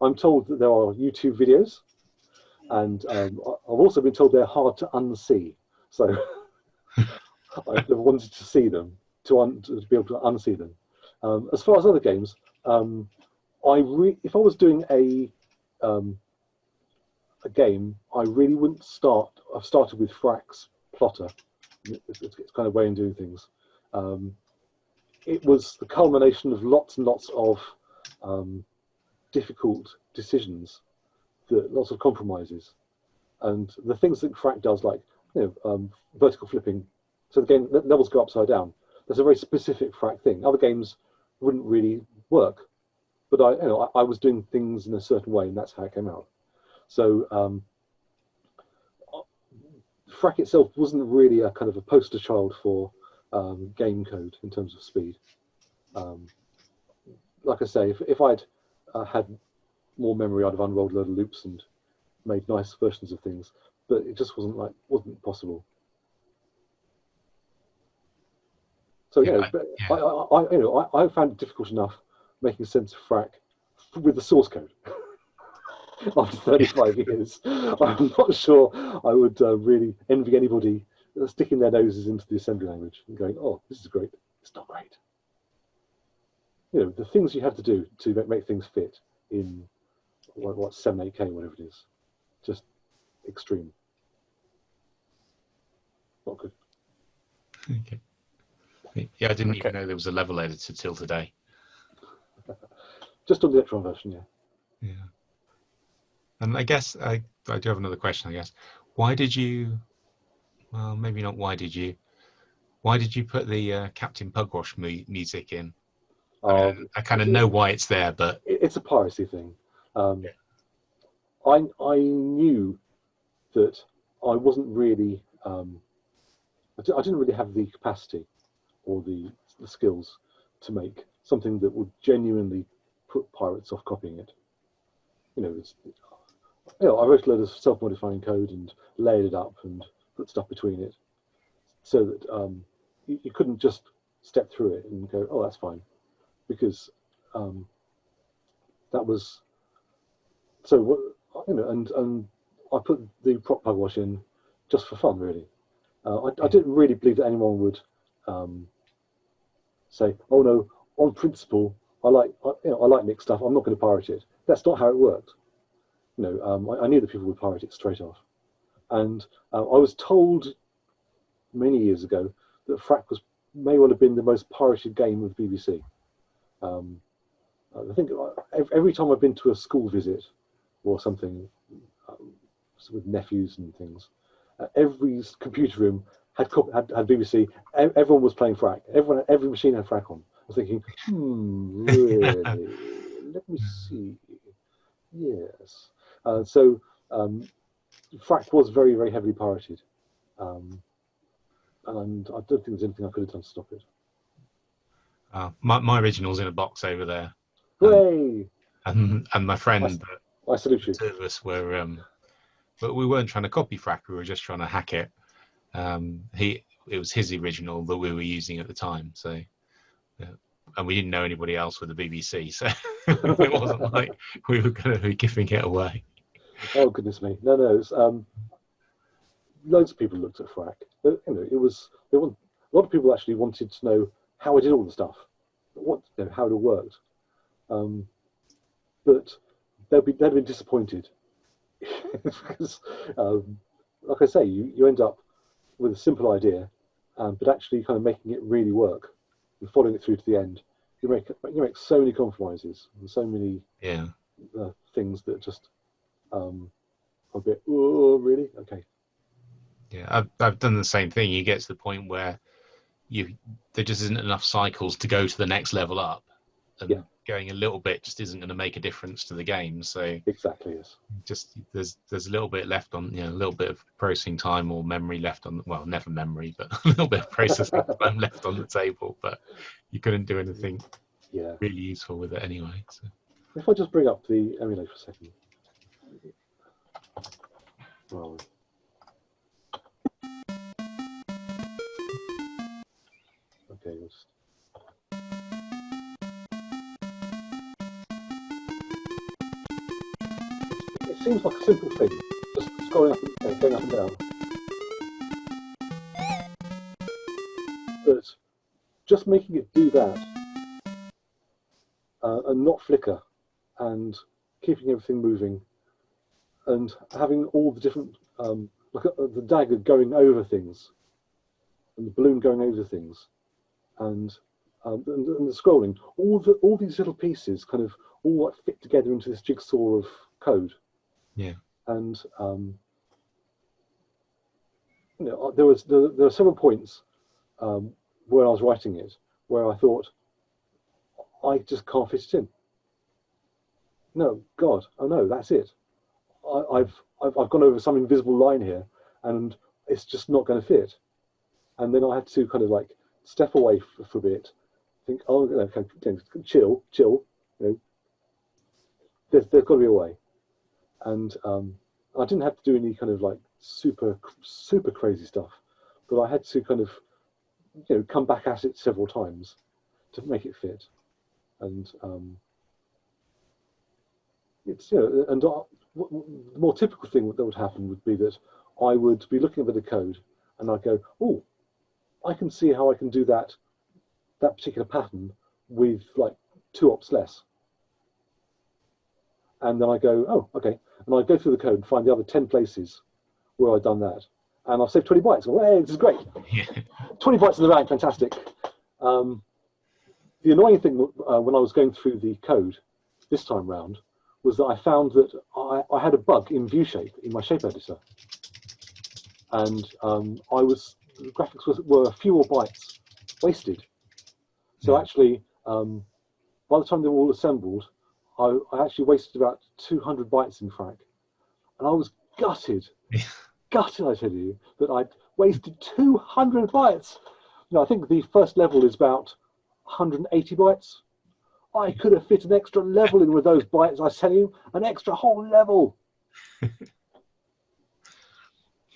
I'm told that there are YouTube videos, and I've also been told they're hard to unsee. So I've never wanted to see them, to be able to unsee them. As far as other games, if I was doing a game, I really wouldn't start. I've started with Frak's Plotter. It's kind of way in doing things. It was the culmination of lots and lots of difficult decisions, lots of compromises, and the things that Frak does, like vertical flipping, so the game levels go upside down. That's a very specific Frak thing. Other games wouldn't really work, but I was doing things in a certain way, and that's how it came out. So Frak itself wasn't really a kind of a poster child for game code in terms of speed. Like I say, if I'd had more memory, I'd have unrolled a load of loops and made nice versions of things, but it just wasn't possible. So I found it difficult enough making sense of Frak with the source code. After 35 years, I'm not sure I would really envy anybody sticking their noses into the assembly language and going, "Oh, this is great." It's not great. The things you have to do to make things fit in what 7, 8K, whatever it is, just extreme. Not good. Okay. Yeah, I didn't even know there was a level editor till today. Just on the Electron version, yeah. Yeah. And I guess I do have another question. I guess, why did you? Well, maybe not. Why did you put the Captain Pugwash music in? I kind of know why it's there, but it's a piracy thing. I knew that I wasn't really. I didn't really have the capacity or the skills to make something that would genuinely put pirates off copying it. I wrote a load of self-modifying code and layered it up and put stuff between it, so that you couldn't just step through it and go, "Oh, that's fine," because that was so. And I put the prop pugwash in just for fun, really. I didn't really believe that anyone would say, "Oh no, on principle, I like Nick's stuff. I'm not going to pirate it." That's not how it worked. I knew that people would pirate it straight off, and I was told many years ago that Frak may well have been the most pirated game of the BBC. I think every time I've been to a school visit or something with nephews and things, every computer room had BBC. Everyone was playing Frak. Every machine had Frak on. I was thinking, really? Let me see. Yes. So Frak was very, very heavily pirated, and I don't think there's anything I could have done to stop it. My original's in a box over there. Hooray! And my friend, I salute you. Two of us were, but we weren't trying to copy Frak. We were just trying to hack it. It was his original that we were using at the time. So, and we didn't know anybody else with the BBC, so it wasn't like we were going to be giving it away. Oh goodness me! No. It was, loads of people looked at Frak. A lot of people actually wanted to know how I did all the stuff, how it all worked. But they'd been disappointed because, like I say, you end up with a simple idea, but actually kind of making it really work and following it through to the end. You make so many compromises and so many things that just a bit, oh really? Okay. Yeah, I've done the same thing. You get to the point where there just isn't enough cycles to go to the next level up, and Yeah. going a little bit just isn't going to make a difference to the game. So Exactly, yes. just there's a little bit left on, a little bit of processing time or memory left on, well, never memory, but a little bit of processing time left on the table, but you couldn't do anything Yeah. really useful with it anyway. So. If I just bring up the emulator for a second. Well, okay, let's... It seems like a simple thing, just scrolling up and going up and down. But just making it do that and not flicker and keeping everything moving and having all the different, like the dagger going over things and the balloon going over things and the scrolling, all these little pieces kind of all like fit together into this jigsaw of code. Yeah. And there are several points where I was writing it where I thought I just can't fit it in. No, God, oh no, that's it. I've gone over some invisible line here, and it's just not going to fit. And then I had to kind of like step away for a bit, think, oh, okay, chill. There's got to be a way. And I didn't have to do any kind of like super crazy stuff, but I had to kind of come back at it several times to make it fit. And it's and the more typical thing that would happen would be that I would be looking at a bit of code and I'd go, oh, I can see how I can do that particular pattern with like 2 ops less. And then I go, oh, okay. And I go through the code and find the other 10 places where I've done that. And I've saved 20 bytes. Well, hey, this is great. 20 bytes in the bank, fantastic. The annoying thing when I was going through the code this time round was that I found that I had a bug in view shape in my shape editor. And the graphics were a few more bytes wasted. So actually, by the time they were all assembled, I actually wasted about 200 bytes in Frack. And I was gutted, gutted, I tell you, that I'd wasted 200 bytes. I think the first level is about 180 bytes. I could have fit an extra level in with those bytes, I tell you, an extra whole level.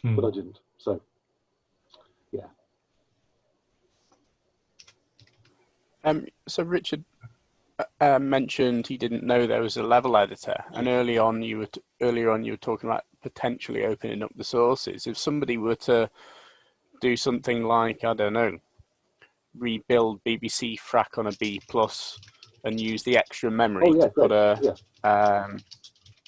But I didn't, so, yeah. So Richard mentioned he didn't know there was a level editor, and earlier on you were talking about potentially opening up the sources. If somebody were to do something like, I don't know, rebuild BBC Frack on a B+ and use the extra memory to put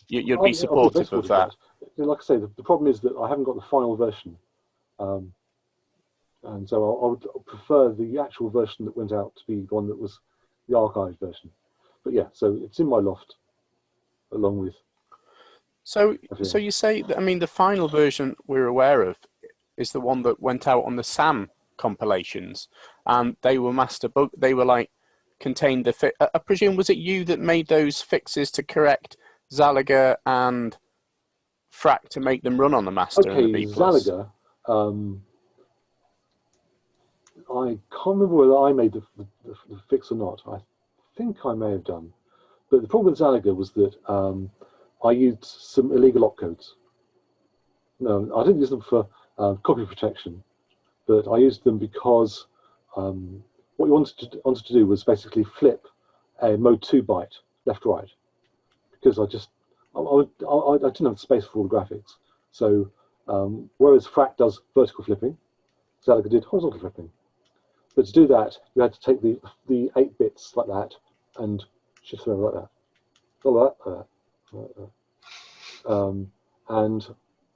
you'd be supportive of that. Like I say, the problem is that I haven't got the final version, and so I would prefer the actual version that went out to be the one that was the archived version. But yeah, so it's in my loft along with. So you say that, I mean, the final version we're aware of is the one that went out on the SAM compilations, and they were they were like contained the I presume, was it you that made those fixes to correct Zalaga and Frack to make them run on the master and the B+? Zalaga, I can't remember whether I made the fix or not. I think I may have done. But the problem with Zalaga was that I used some illegal opcodes. No, I didn't use them for copy protection, but I used them because what you wanted to do was basically flip a mode 2 byte left-right, because I didn't have the space for all the graphics. So whereas Frack does vertical flipping, Zalaga did horizontal flipping. But to do that, you had to take the 8 bits like that and shift them over like that. And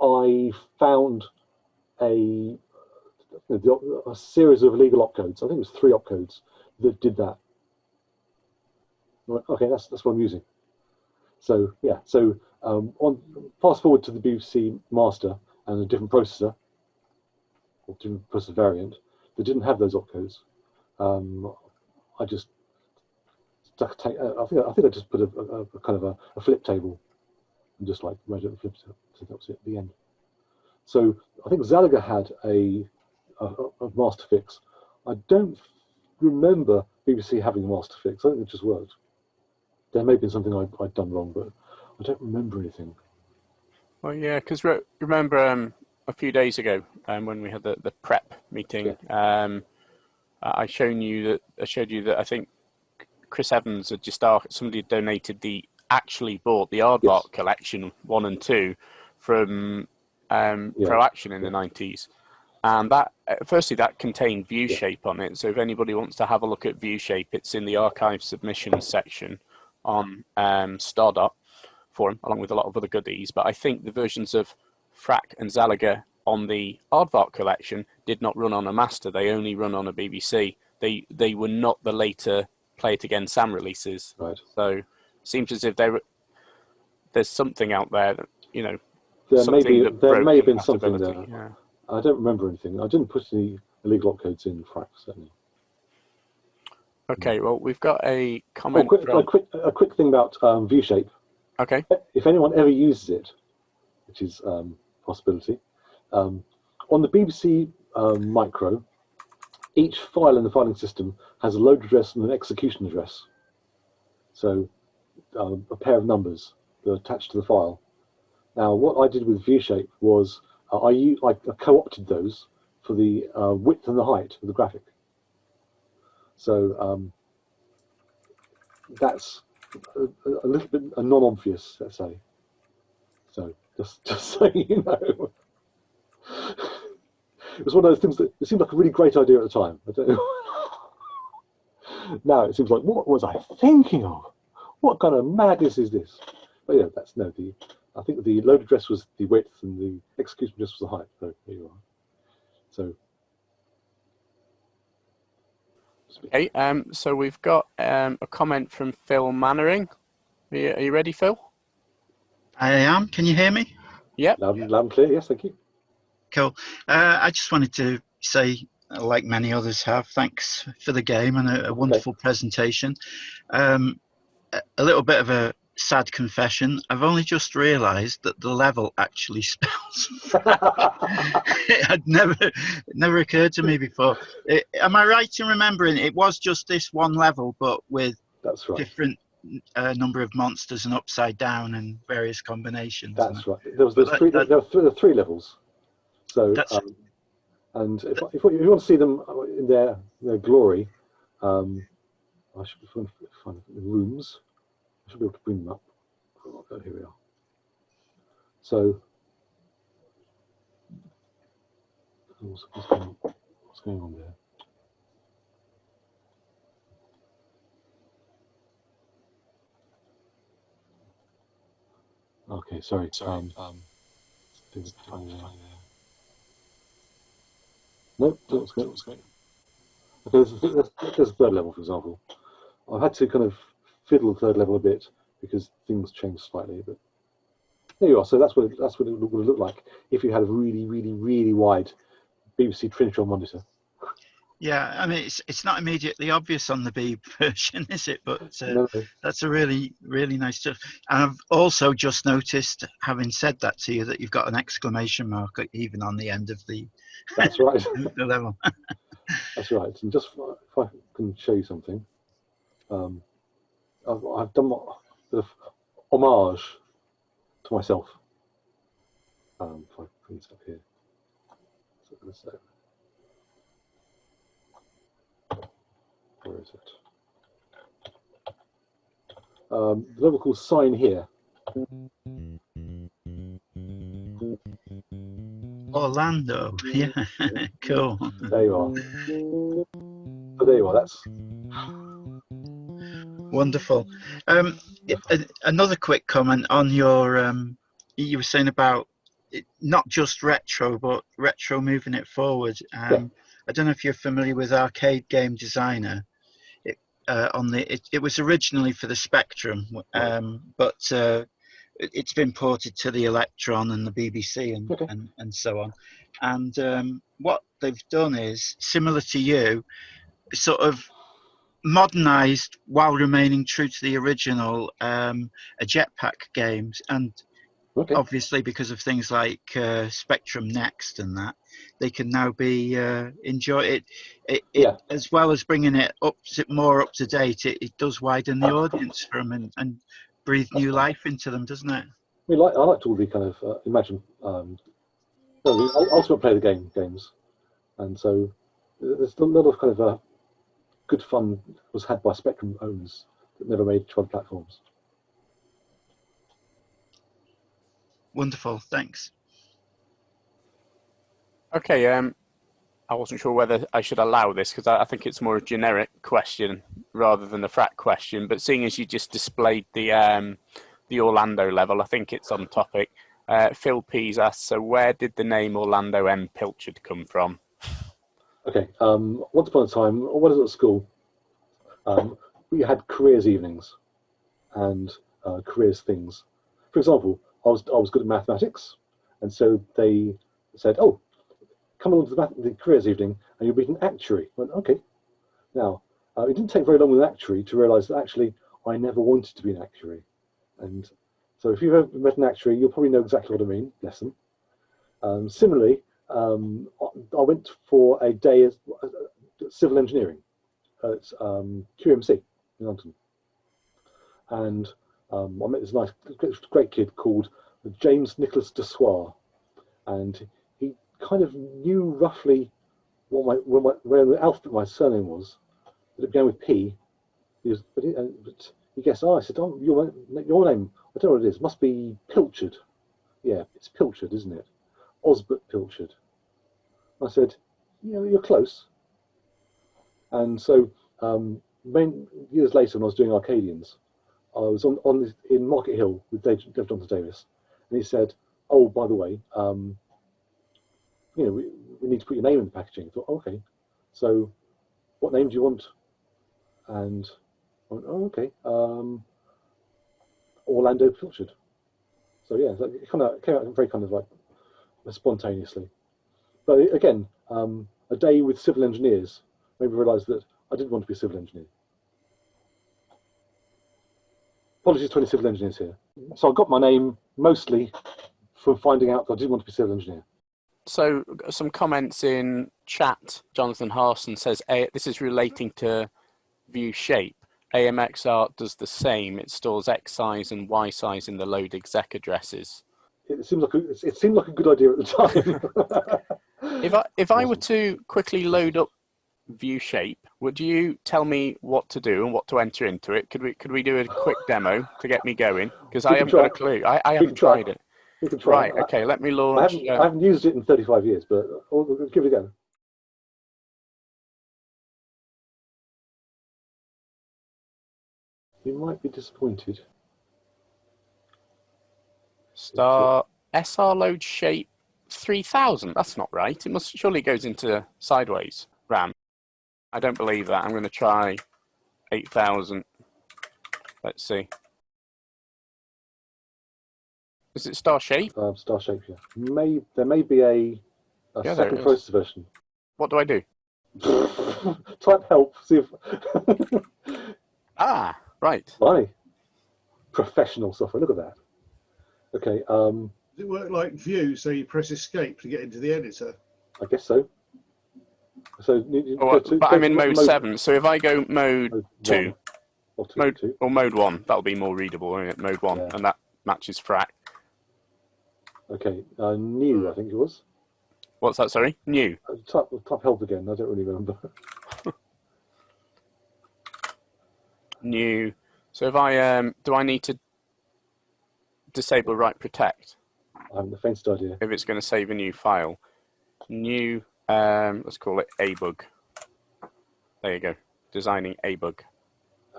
I found a series of illegal opcodes. I think it was 3 opcodes that did that. Okay, that's what I'm using. So yeah, so fast forward to the BBC master and a different processor, or different processor variant. that didn't have those opcodes, I just stuck I think I just put a kind of a flip table and just like read it and flipped it. So that was it at the end. So I think Zalaga had a master fix. I don't remember BBC having a master fix. I think it just worked. There may have been something I'd done wrong, but I don't remember anything. Well, yeah, because remember a few days ago when we had the prep meeting, yeah. I showed you that I think Chris Evans had just somebody had donated actually bought the Aardvark collection 1 and 2 from Pro Action in the 90s. And that, firstly, that contained view shape on it. So if anybody wants to have a look at view shape, it's in the archive submissions section on Stardot forum, along with a lot of other goodies. But I think the versions of Frak and Zalaga on the Aardvark collection did not run on a master. They only run on a BBC. They were not the later Play It Again Sam releases. Right. So it seems as if there's something out there that, you know, there may have been something there. Yeah. I don't remember anything. I didn't put any illegal opcodes in Frak, certainly. Okay, well, we've got a comment. A quick thing about view shape. Okay. If anyone ever uses it, which is a possibility, on the BBC Micro, each file in the filing system has a load address and an execution address. So a pair of numbers that are attached to the file. Now, what I did with view shape was I co-opted those for the width and the height of the graphic. So that's a little bit non-obvious, let's say. So just so you know, it was one of those things that it seemed like a really great idea at the time. I don't know. Now it seems like, what was I thinking of? What kind of madness is this? But yeah, that's no. I think the load address was the width and the execution address was the height. So there you are. So. Okay, so we've got a comment from Phil Mannering. Are you ready, Phil? I am. Can you hear me? Yep. Loud and clear, yes, thank you. Cool. I just wanted to say, like many others have, thanks for the game and a wonderful presentation. A little bit of a sad confession. I've only just realised that the level actually spells. It had never occurred to me before. Am I right in remembering it was just this one level, but with different number of monsters and upside down and various combinations? That's right. There were three levels. So, and if you want to see them in their glory, I should find the rooms. I should be able to bring them up. Oh, here we are. So, what's going on there? Okay, sorry. Nope, that's good. Okay, there's a third level, for example. I've had to kind of fiddle the third level a bit because things changed slightly, but there you are. So that's what it would look like if you had a really wide BBC Trinitron monitor. Yeah, I mean it's not immediately obvious on the B version, is it? But No. That's a really nice stuff. And I've also just noticed, having said that to you, that you've got an exclamation mark even on the end of the. That's right. The level. That's right. And just if I can show you something, I've done a bit of homage to myself. If I bring this up here. So, where is it? The level called Sign Here. Orlando, yeah, cool. There you are. So there you are. That's wonderful. Another quick comment on your. You were saying about not just retro, but retro moving it forward. I don't know if you're familiar with Arcade Game Designer. It was originally for the Spectrum, but it's been ported to the Electron and the BBC and so on. and what they've done is similar to you, sort of modernized while remaining true to the original a jetpack games, and Okay. obviously because of things like Spectrum Next and that, they can now be enjoyed. Yeah. As well as bringing it more up to date, it does widen the audience for them and breathe new life into them, doesn't it? I liked all the kind of the ultimate play the game games, and so there's a lot of kind of good fun was had by Spectrum owners that never made to other platforms. Wonderful, thanks. Okay, I wasn't sure whether I should allow this because I think it's more a generic question rather than a Frack question. But seeing as you just displayed the Orlando level, I think it's on topic. Phil Pease asks, so where did the name Orlando and Pilchard come from? Okay, once upon a time, when I was at school, we had careers evenings and careers things. For example, I was good at mathematics, and so they said, "Oh, come along to the careers evening, and you'll be an actuary." I went, "Okay." Now, it didn't take very long with an actuary to realise that actually I never wanted to be an actuary, and so if you've ever met an actuary, you'll probably know exactly what I mean. Bless them. Similarly, I went for a day as civil engineering at QMC in London, and I met this nice, great kid called James Nicholas de Soir, and he kind of knew roughly what where the alphabet my surname was. But it began with P. But he guessed. Oh, I said, "Oh, your name. I don't know what it is. Must be Pilchard." "Yeah, it's Pilchard, isn't it? Osbert Pilchard." I said, "Yeah, you're close." And so, years later, when I was doing Arcadians, I was in Market Hill with Dave Johnson Davis, and he said, "Oh, by the way, we need to put your name in the packaging." I thought, "Okay, so what name do you want?" And I went, "Oh, okay, Orlando Pilchard." So yeah, so it kind of came out very kind of like spontaneously. But again, a day with civil engineers made me realise that I didn't want to be a civil engineer. Apologies to any civil engineers here. So I got my name mostly from finding out that I didn't want to be a civil engineer. So some comments in chat. Jonathan Harson says, this is relating to view shape. AMX Art does the same. It stores X size and Y size in the load exec addresses. It seemed like a good idea at the time. If I were to quickly load up view shape, would you tell me what to do and what to enter into it? Could we do a quick demo to get me going? Because I haven't got a clue. I haven't tried it. We can try. Right. Okay. Let me launch. I haven't used it in 35 years, but we'll give it a go. You might be disappointed. SR load shape 3000. That's not right. It must surely goes into sideways RAM. I don't believe that. I'm going to try 8000. Let's see. Is it star shape? Star shape, yeah. There may be a second process version. What do I do? Type help. See if. Ah, right. Blimey. Professional software. Look at that. Okay. Does it work like View, so you press Escape to get into the editor? I guess so. So, but I'm in mode 7. So if I go mode 2, mode 1, that'll be more readable, won't it? Mode 1, and that matches Frack. Okay, new, I think it was. What's that? Sorry, new. Type help again. I don't really remember. New. So if I do I need to disable write protect? I haven't the faintest idea. If it's going to save a new file, new. Let's call it ABug. There you go. Designing ABug.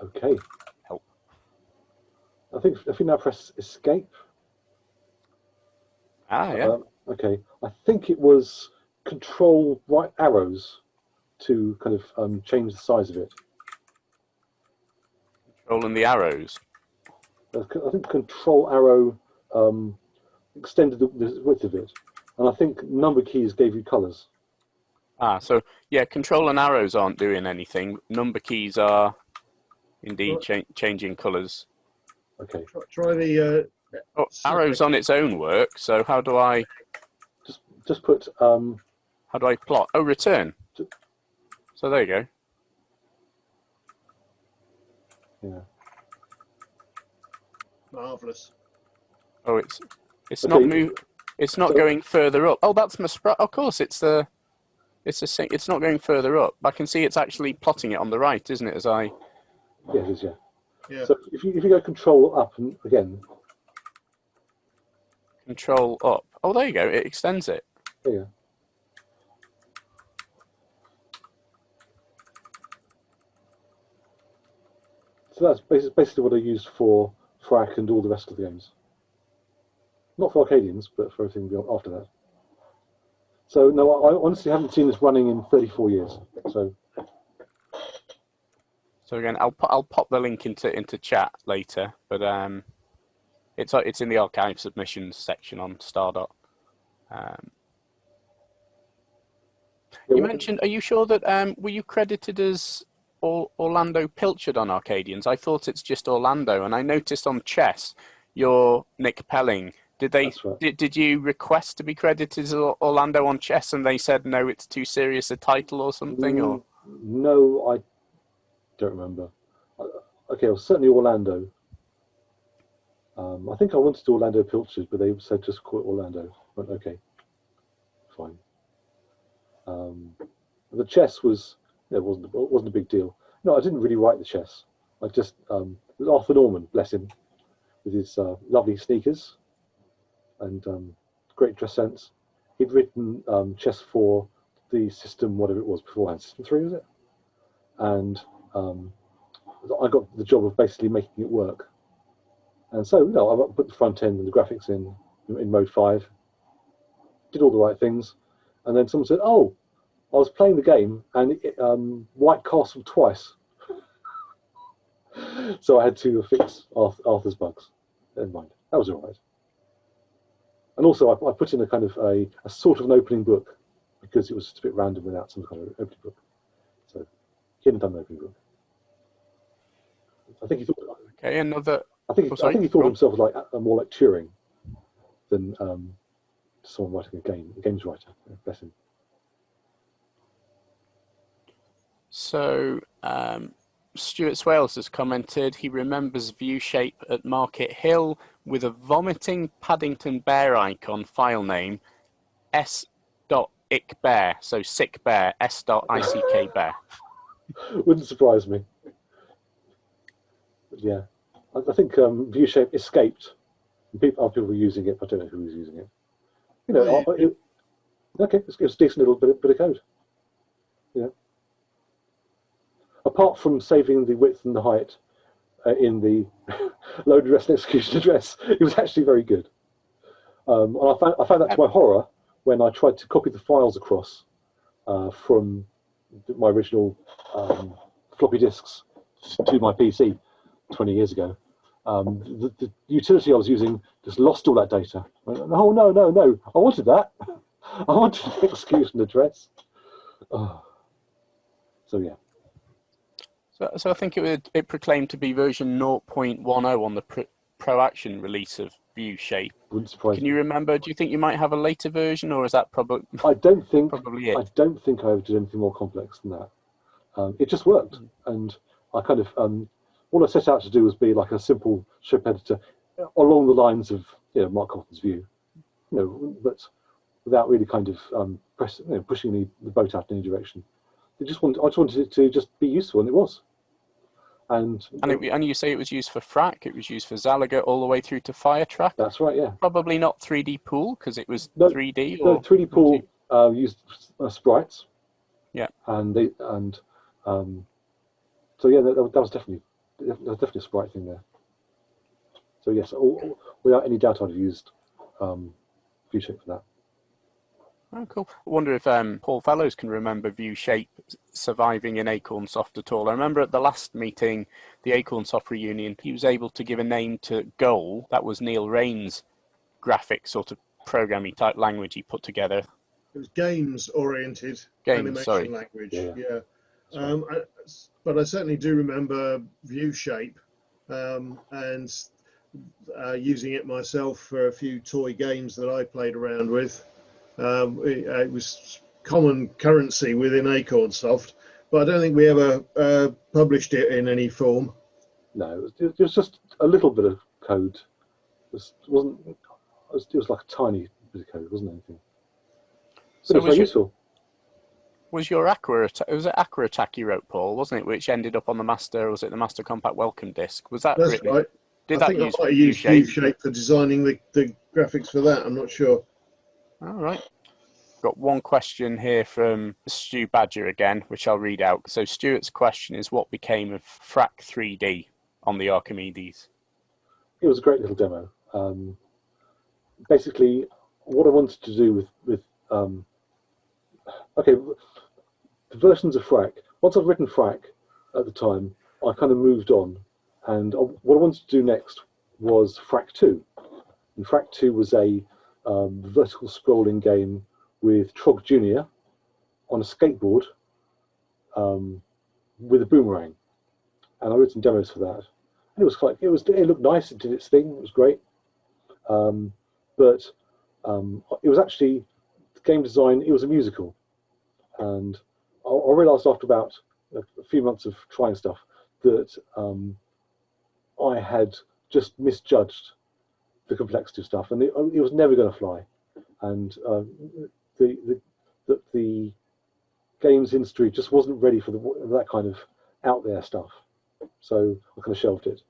Okay. Help. I think if you now press escape. Ah, yeah. Okay. I think it was control right arrows to kind of change the size of it. Controlling the arrows. I think control arrow extended the width of it. And I think number keys gave you colours. Ah, so yeah, control and arrows aren't doing anything. Number keys are indeed changing colours. Okay. Try the. Oh, arrows on its own work. So how do I just put how do I plot? Oh, return. So there you go. Yeah. Marvelous. Oh, it's Okay. not It's not going further up. Oh, that's my sprite. Of course, it's not going further up. I can see it's actually plotting it on the right, isn't it? As I. Yeah, it is. Yeah. Yeah. So if you go control up and again. Control up. Oh, there you go. It extends it. There you go. So that's basically what I used for Frak and all the rest of the games. Not for Arcadians, but for everything after that. So no, I honestly haven't seen this running in 34 years. So again, I'll pop the link into chat later, but it's in the archive submissions section on Stardot. You mentioned, are you sure that were you credited as Orlando Pilchard on Arcadians? I thought it's just Orlando, and I noticed on chess you're Nick Pelling. Did you request to be credited as Orlando on chess, and they said no, it's too serious a title or something? Or no, I don't remember. Okay, well, certainly Orlando. I think I wanted to Orlando Pilchard, but they said just call it Orlando. I went, okay, fine. The chess wasn't a big deal. No, I didn't really write the chess. I just Arthur Norman, bless him, with his lovely sneakers and great dress sense. He'd written chess for the system, whatever it was beforehand, System 3 was it? And I got the job of basically making it work. And so, I put the front end and the graphics in mode 5, did all the right things, and then someone said, "Oh, I was playing the game and it white castled twice." So I had to fix Arthur's bugs. Never mind, that was all right. And also, I put in a kind of a sort of an opening book because it was just a bit random without some kind of opening book. So he hadn't done an opening book. I think he thought. Okay, another. I think he thought of himself as like more like Turing than someone writing a games writer. Bless him. So Stuart Swales has commented he remembers view shape at Market Hill with a vomiting Paddington Bear icon file name s.ickbear, so sick bear, s.ick bear. Wouldn't surprise me. But yeah, I think view shape escaped. Other people were using it, but I don't know who was using it. Okay, it's a decent little bit of code. Yeah. Apart from saving the width and the height in the load address and execution address, it was actually very good. And I found that to my horror when I tried to copy the files across from my original floppy disks to my PC 20 years ago. The utility I was using just lost all that data. Oh, no. I wanted that. I wanted the execution address. Oh. So, yeah. So I think it proclaimed to be version 0.10 on the Pro Action release of view shape. Wouldn't surprise me. Can you remember? Do you think you might have a later version, or is that probably? I don't think. Probably it. I don't think I ever did anything more complex than that. It just worked, and I kind of all I set out to do was be like a simple ship editor along the lines of Mark Cotton's view, but without really kind of pushing the boat out in any direction. I just wanted it to just be useful, and it was. And you say it was used for Frack, it was used for Zalaga, all the way through to Firetrack. That's right, yeah. Probably not 3D Pool because it was 3D. No, 3D Pool used sprites. Yeah. So yeah, that was definitely a sprite thing there. So yes, without any doubt, I'd have used ViewShape for that. Oh, cool. I wonder if Paul Fellows can remember ViewShape surviving in Acornsoft at all. I remember at the last meeting, the Acornsoft reunion, he was able to give a name to Goal. That was Neil Rain's graphic sort of programming type language he put together. It was games-oriented Games, animation sorry. language. Yeah. But I certainly do remember view shape and using it myself for a few toy games that I played around with. It was common currency within Acornsoft, but I don't think we ever published it in any form. No, it was just a little bit of code. It was like a tiny bit of code, wasn't anything. So it was very useful. Was your Aqua Attack? It was an Aqua Attack you wrote, Paul, wasn't it? Which ended up on the Master. Was it the Master Compact Welcome Disc? Was that? That's written? right. Did I that think use I might have used ViewShape for designing the graphics for that. I'm not sure. All right. Got one question here from Stu Badger again, which I'll read out. So Stuart's question is, what became of Frack 3D on the Archimedes? It was a great little demo. Basically, what I wanted to do with the versions of Frack. Once I'd written Frack at the time, I kind of moved on, and what I wanted to do next was Frack 2. And Frack 2 was a vertical scrolling game with Trog Jr. on a skateboard with a boomerang, and I wrote some demos for that. And it looked nice. It did its thing. It was great, but it was actually game design. It was a musical, and I realised after about a few months of trying stuff that I had just misjudged the complexity of stuff, and it was never going to fly. And the games industry just wasn't ready for that kind of out there stuff. So I kind of shelved it.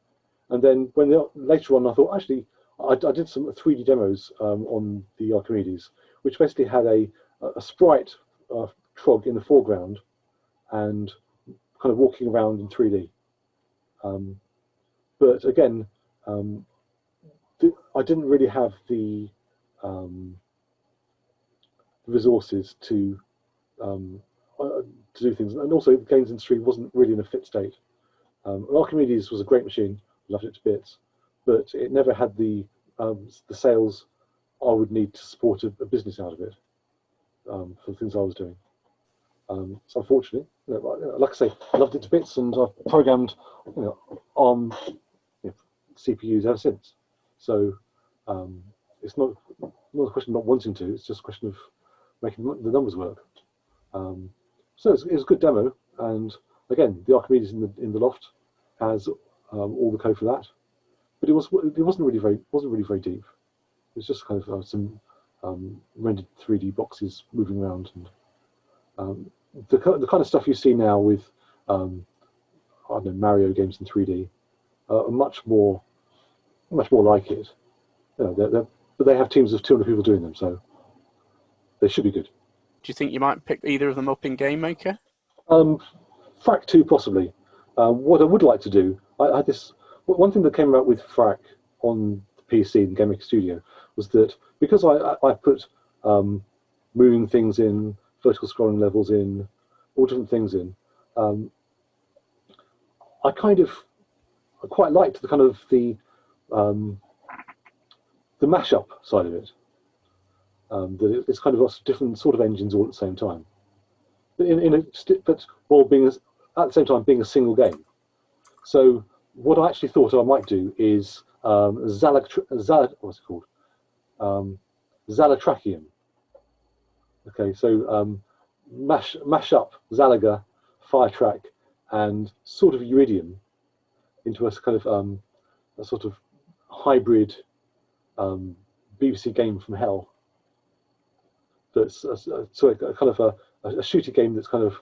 And then later on, I thought, actually, I did some 3D demos on the Archimedes, which basically had a sprite Trog in the foreground and kind of walking around in 3D. But again, I didn't really have the resources to do things, and also the games industry wasn't really in a fit state. Archimedes was a great machine, loved it to bits, but it never had the sales I would need to support a business out of it for the things I was doing. So unfortunately, like I say, I loved it to bits, and I've programmed ARM CPUs ever since. So it's not a question of not wanting to; it's just a question of making the numbers work. So it was a good demo, and again, the Archimedes in the loft has all the code for that, but it wasn't really very deep. It was just kind of some rendered 3D boxes moving around, and the kind of stuff you see now with I don't know, Mario games in 3D are much more like it. But they have teams of 200 people doing them, so they should be good. Do you think you might pick either of them up in GameMaker? Frack 2 possibly. What I would like to do, I had this one thing that came out with Frack on the PC in GameMaker Studio was that because I put moving things in, vertical scrolling levels in, all different things in, I quite liked the kind of the mashup side of it. That it's kind of lots of different sort of engines all at the same time, but while being at the same time being a single game. So what I actually thought I might do is what's it called? Zalatrachium. Okay, so mash up Zalaga, Firetrack, and sort of Iridium into a kind of a sort of hybrid BBC game from hell. That's kind of a shooting game that's kind of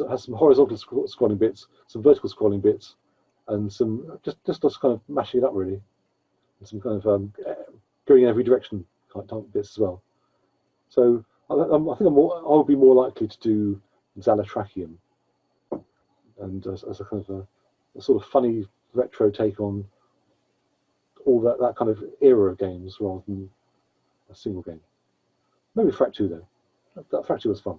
has some horizontal scrolling bits, some vertical scrolling bits, and some just kind of mashing it up really, and some kind of going in every direction type bits as well. So I think I'll be more likely to do Zalatrachium, and as a kind of a sort of funny retro take on all that kind of era of games rather than a single game. Maybe Frack 2 though. That Frack 2 was fun.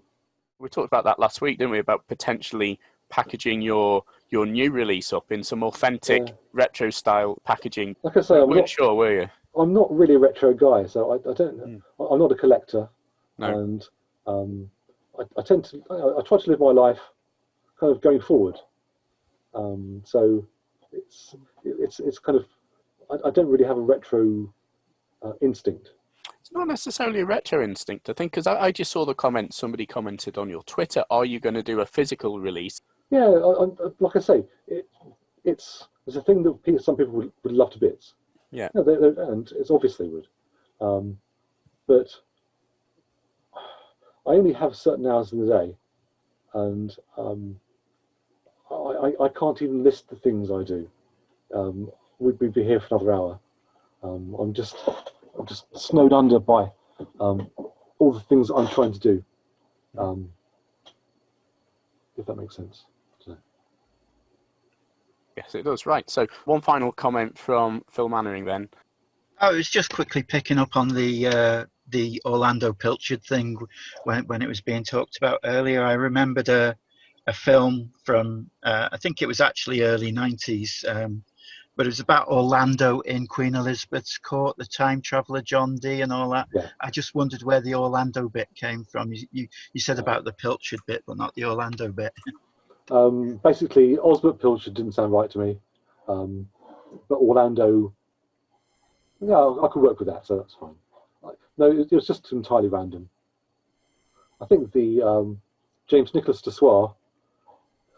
We talked about that last week, didn't we? About potentially packaging your new release up in some authentic retro style packaging. Like I say, you weren't sure, were you? I'm not really a retro guy, so I don't. I'm not a collector, No. and I tend to. I try to live my life kind of going forward. So it's kind of. I don't really have a retro instinct. It's not necessarily a retro instinct, I think, because I just saw the comment. Somebody commented on your Twitter. Are you going to do a physical release? Yeah, like I say, it's a thing that some people would love to bits. Yeah. No, and it's obvious they would, but I only have certain hours in the day, and I can't even list the things I do. We'd be here for another hour. I'm just snowed under by all the things I'm trying to do. If that makes sense. Yes, it does. Right. So one final comment from Phil Mannering then. I was just quickly picking up on the Orlando Pilchard thing when it was being talked about earlier. I remembered a film from I think it was actually early 90s, but it was about Orlando in Queen Elizabeth's court, the time traveller John Dee and all that. Yeah. I just wondered where the Orlando bit came from. You said about the Pilchard bit, but not the Orlando bit. Basically, Osbert Pilchard didn't sound right to me, but Orlando, yeah, I could work with that, so that's fine. No, it was just entirely random. I think the James Nicholas de Soir,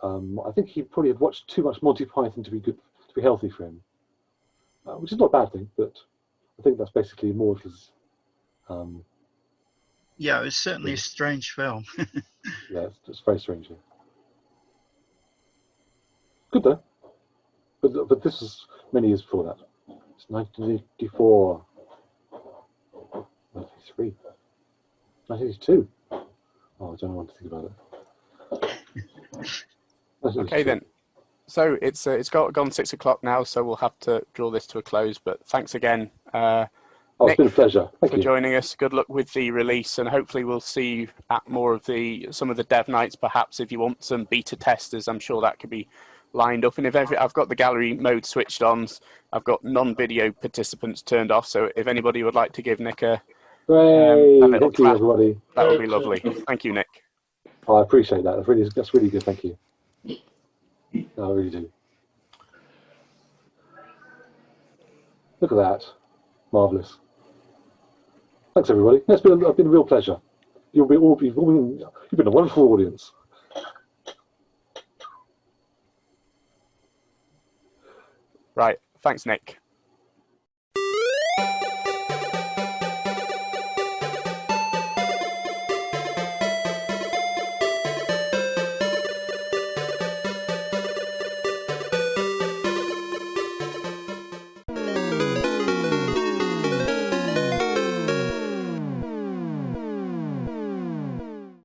I think he probably had watched too much Monty Python to be healthy for him, which is not a bad thing, but I think that's basically more of his. Yeah, it was certainly a strange film. Yeah, it's very strange. Good though, but this was many years before that. It's 1984, 1983, 1982. Oh, I don't know what to think about it. Okay then. So it's gone 6 o'clock now, so we'll have to draw this to a close. But thanks again, it's Nick, been a pleasure. Thank for you. joining us. Good luck with the release, and hopefully we'll see you at more of some of the dev nights. Perhaps if you want some beta testers, I'm sure that could be lined up. And if I've got the gallery mode switched on, I've got non-video participants turned off. So if anybody would like to give Nick a little Thank you, clap, everybody. that would be lovely. Thank you, Nick. Oh, I appreciate that. That's really good. Thank you. No, I really do. Look at that. Marvellous. Thanks, everybody. It's been a real pleasure. You've been a wonderful audience. Right. Thanks, Nick.